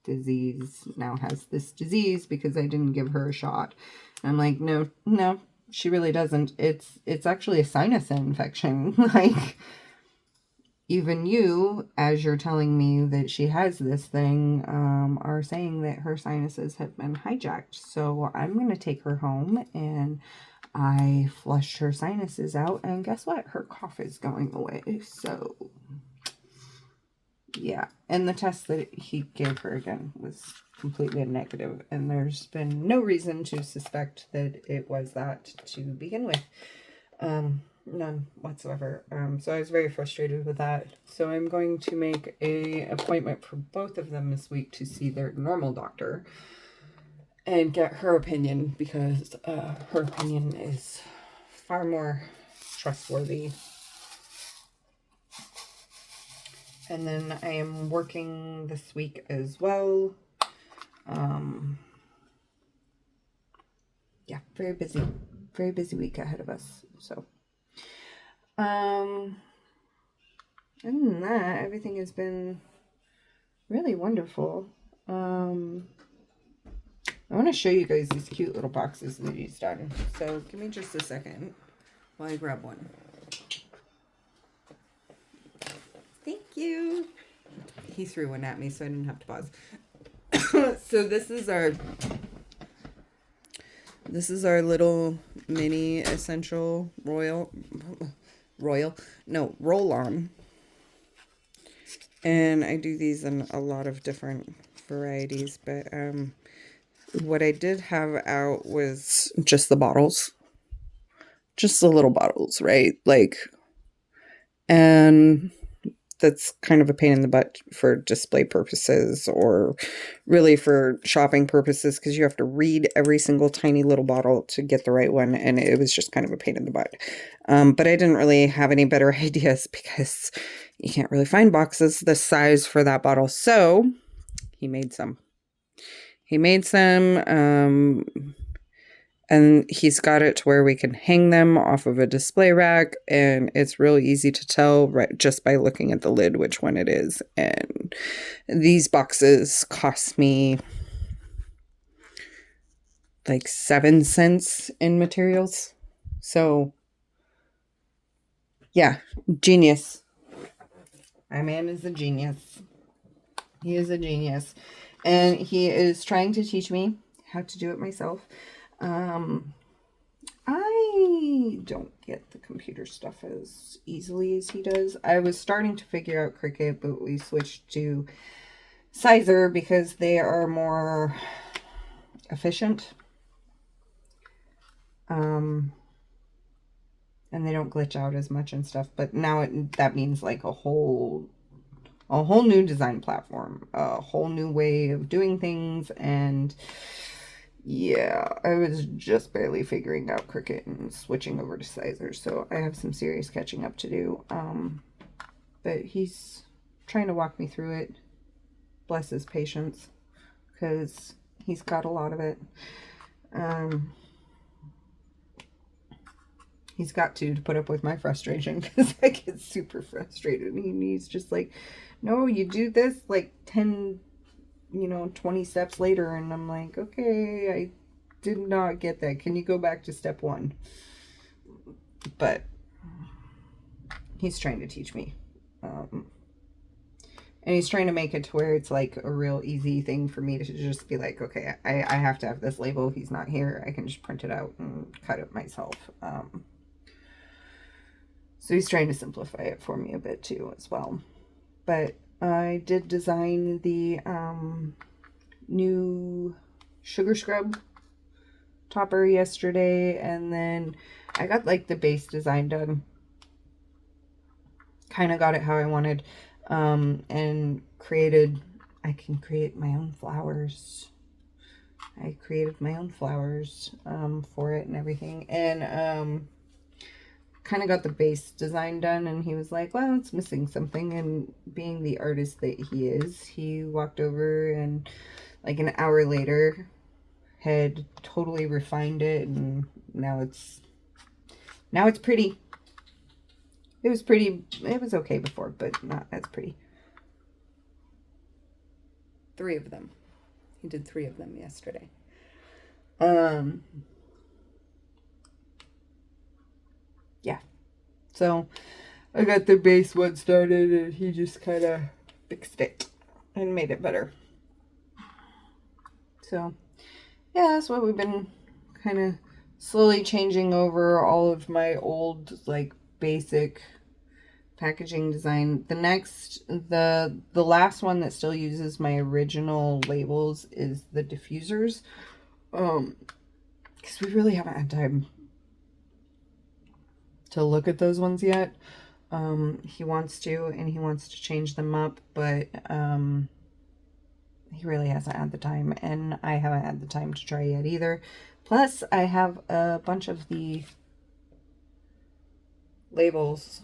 disease, now has this disease because I didn't give her a shot. And I'm like, no, she really doesn't. It's actually a sinus infection. Like, even you, as you're telling me that she has this thing, are saying that her sinuses have been hijacked. So I'm going to take her home, and I flushed her sinuses out, and guess what? Her cough is going away. So yeah, and the test that he gave her again was completely negative, and there's been no reason to suspect that it was that to begin with. None whatsoever. So I was very frustrated with that. So I'm going to make a appointment for both of them this week to see their normal doctor and get her opinion, because her opinion is far more trustworthy. And then I am working this week as well. Yeah, very busy week ahead of us. So, other than that, everything has been really wonderful. I want to show you guys these cute little boxes that he's done. So give me just a second while I grab one. Thank you. He threw one at me, so I didn't have to pause. So this is our little mini essential roll arm. And I do these in a lot of different varieties, but what I did have out was just the bottles. Just the little bottles, right? Like, and that's kind of a pain in the butt for display purposes, or really for shopping purposes, because you have to read every single tiny little bottle to get the right one, and it was just kind of a pain in the butt. But I didn't really have any better ideas, because you can't really find boxes this size for that bottle. So he made some. And he's got it to where we can hang them off of a display rack, and it's real easy to tell just by looking at the lid which one it is. And these boxes cost me like 7 cents in materials. So yeah, genius. My man is a genius. He is a genius. And he is trying to teach me how to do it myself. I don't get the computer stuff as easily as he does. I was starting to figure out Cricut, but we switched to Sizer because they are more efficient. And they don't glitch out as much and stuff. But now that means like a whole new design platform, a whole new way of doing things. And yeah, I was just barely figuring out Cricut and switching over to Sizer, so I have some serious catching up to do. But he's trying to walk me through it. Bless his patience, because he's got a lot of it. He's got to put up with my frustration, because I get super frustrated. And he's just like, no, you do this like 10 20 steps later, and I'm like, okay, I did not get that. Can you go back to step 1? but he's trying to teach me. And he's trying to make it to where it's like a real easy thing for me to just be like, okay, I have to have this label. He's not here. I can just print it out and cut it myself. So he's trying to simplify it for me a bit too as well. But I did design the new sugar scrub topper yesterday, and then I got like the base design done. Kind of got it how I wanted, and I can create my own flowers. I created my own flowers for it and everything, and kind of got the base design done, and he was like, well, it's missing something, and being the artist that he is, he walked over and like an hour later had totally refined it, and now it's pretty. It was okay before, but not as pretty. 3 of them. He did 3 of them yesterday. Yeah. So I got the base one started, and he just kind of fixed it and made it better. So yeah, that's what we've been kind of slowly changing over all of my old like basic packaging design. The last one that still uses my original labels is the diffusers, because we really haven't had time to look at those ones yet. He wants to change them up, but he really hasn't had the time, and I haven't had the time to try yet either. Plus I have a bunch of the labels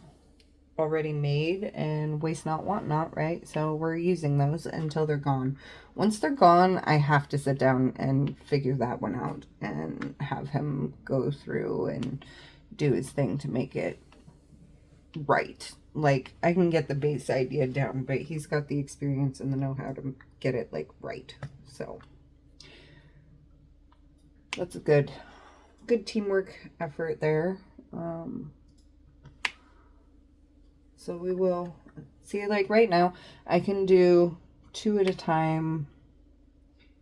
already made, and waste not, want not, right? So we're using those until they're gone. Once they're gone, I have to sit down and figure that one out and have him go through and do his thing to make it right. Like, I can get the base idea down, but he's got the experience and the know-how to get it like right. So that's a good teamwork effort there. So we will see, like right now, I can do 2 at a time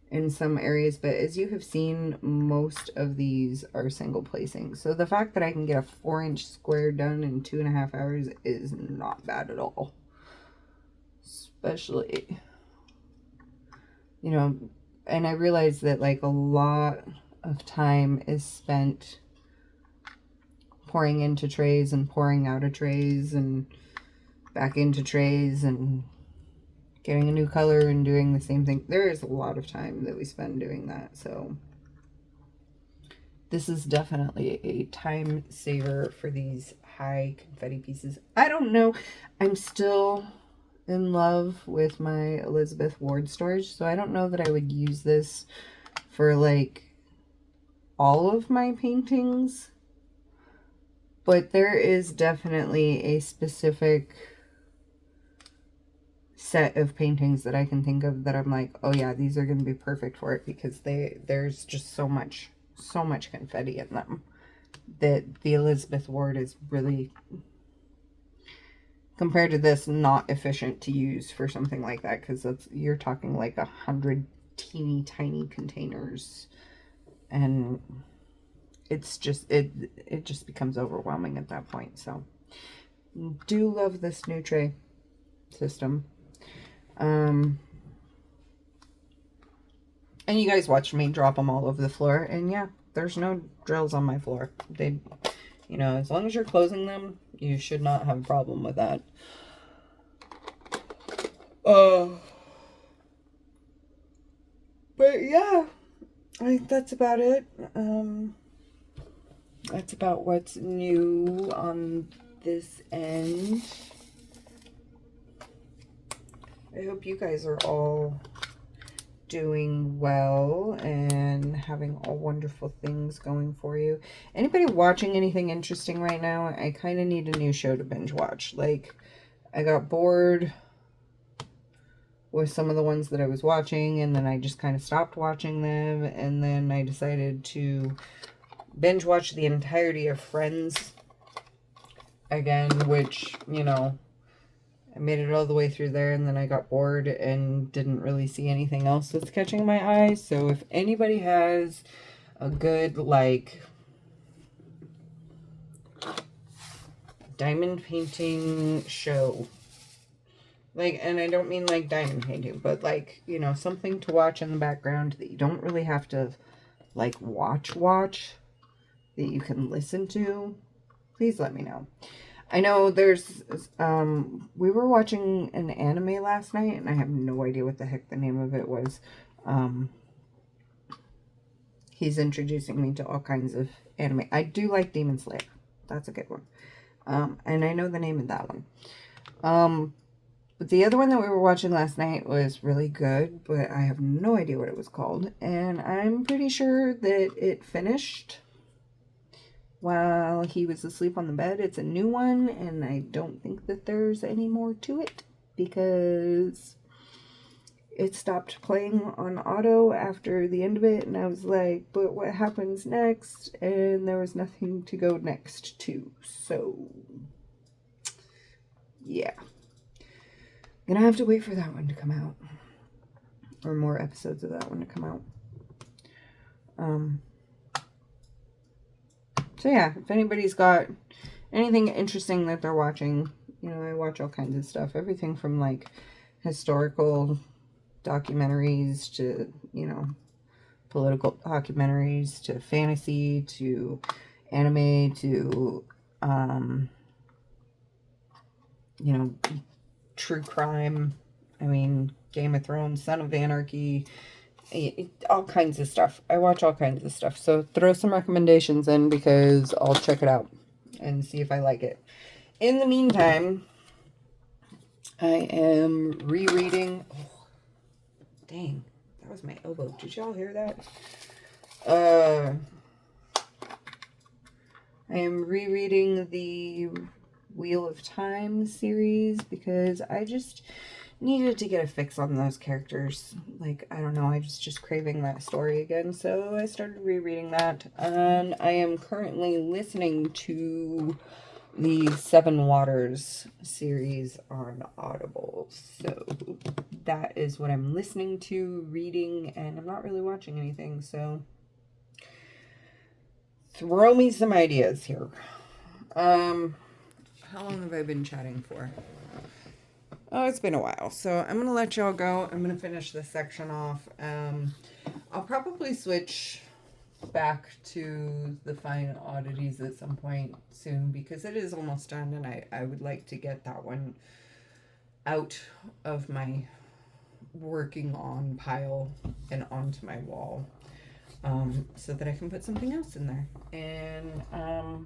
in some areas, but as you have seen, most of these are single placing. So the fact that I can get a 4-inch square done in 2.5 hours is not bad at all. Especially, you know, and I realize that like a lot of time is spent pouring into trays and pouring out of trays and back into trays and getting a new color and doing the same thing. There is a lot of time that we spend doing that. So this is definitely a time saver for these high confetti pieces. I don't know. I'm still in love with my Elizabeth Ward storage, so I don't know that I would use this for like all of my paintings. But there is definitely a specific set of paintings that I can think of that I'm like, oh yeah, these are going to be perfect for it, because there's just so much confetti in them that the Elizabeth Ward is really, compared to this, not efficient to use for something like that, because you're talking like 100 teeny tiny containers, and it's just it just becomes overwhelming at that point. So do love this new tray system. And you guys watched me drop them all over the floor, and yeah, there's no drills on my floor. They, you know, as long as you're closing them, you should not have a problem with that. But yeah, I think that's about it. That's about what's new on this end. I hope you guys are all doing well and having all wonderful things going for you. Anybody watching anything interesting right now? I kind of need a new show to binge watch. Like, I got bored with some of the ones that I was watching, and then I just kind of stopped watching them, and then I decided to binge watch the entirety of Friends again, which, you know, I made it all the way through there and then I got bored and didn't really see anything else that's catching my eye. So if anybody has a good, like, diamond painting show, like, and I don't mean like diamond painting, but like, you know, something to watch in the background that you don't really have to like watch, that you can listen to, please let me know. I know there's, we were watching an anime last night, and I have no idea what the heck the name of it was. He's introducing me to all kinds of anime. I do like Demon Slayer. That's a good one. And I know the name of that one. But the other one that we were watching last night was really good, but I have no idea what it was called. And I'm pretty sure that it finished while he was asleep on the bed. It's a new one, and I don't think that there's any more to it because it stopped playing on auto after the end of it, and I was like, but what happens next? And there was nothing to go next to. So yeah, gonna have to wait for that one to come out, or more episodes of that one to come out. So yeah, if anybody's got anything interesting that they're watching, you know, I watch all kinds of stuff. Everything from like historical documentaries to, you know, political documentaries to fantasy to anime to, you know, true crime. I mean, Game of Thrones, Son of Anarchy, all kinds of stuff. I watch all kinds of stuff. So throw some recommendations in because I'll check it out and see if I like it. In the meantime, I am rereading. Oh, dang, that was my elbow. Did y'all hear that? I am rereading the Wheel of Time series because I just needed to get a fix on those characters. Like, I don't know, I was just craving that story again, so I started rereading that. And I am currently listening to the Seven Waters series on Audible. So that is what I'm listening to, reading, and I'm not really watching anything, so throw me some ideas here. How long have I been chatting for? Oh, it's been a while. So I'm going to let y'all go. I'm going to finish this section off. I'll probably switch back to the Fine Oddities at some point soon because it is almost done and I would like to get that one out of my working on pile and onto my wall so that I can put something else in there. And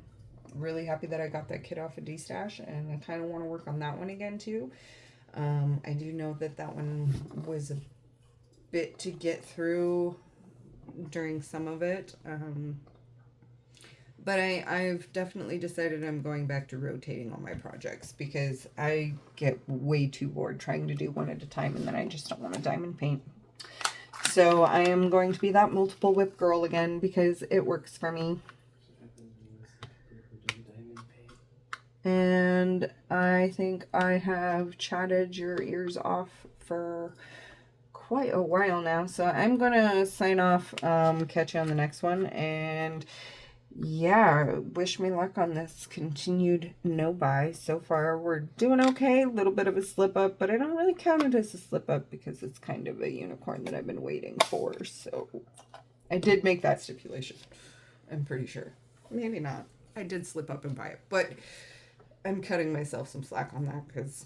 really happy that I got that kid off a D-stash, and I kind of want to work on that one again too. I do know that that one was a bit to get through during some of it. But I've definitely decided I'm going back to rotating all my projects because I get way too bored trying to do one at a time and then I just don't want to diamond paint. So I am going to be that multiple whip girl again because it works for me. And I think I have chatted your ears off for quite a while now. So I'm going to sign off, catch you on the next one. And yeah, wish me luck on this continued no-buy. So far, we're doing okay. A little bit of a slip-up, but I don't really count it as a slip-up because it's kind of a unicorn that I've been waiting for. So I did make that stipulation. I'm pretty sure. Maybe not. I did slip up and buy it, but I'm cutting myself some slack on that because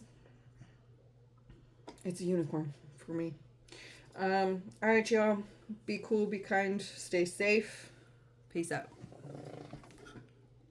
it's a unicorn for me. All right, y'all. Be cool, be kind, stay safe. Peace out.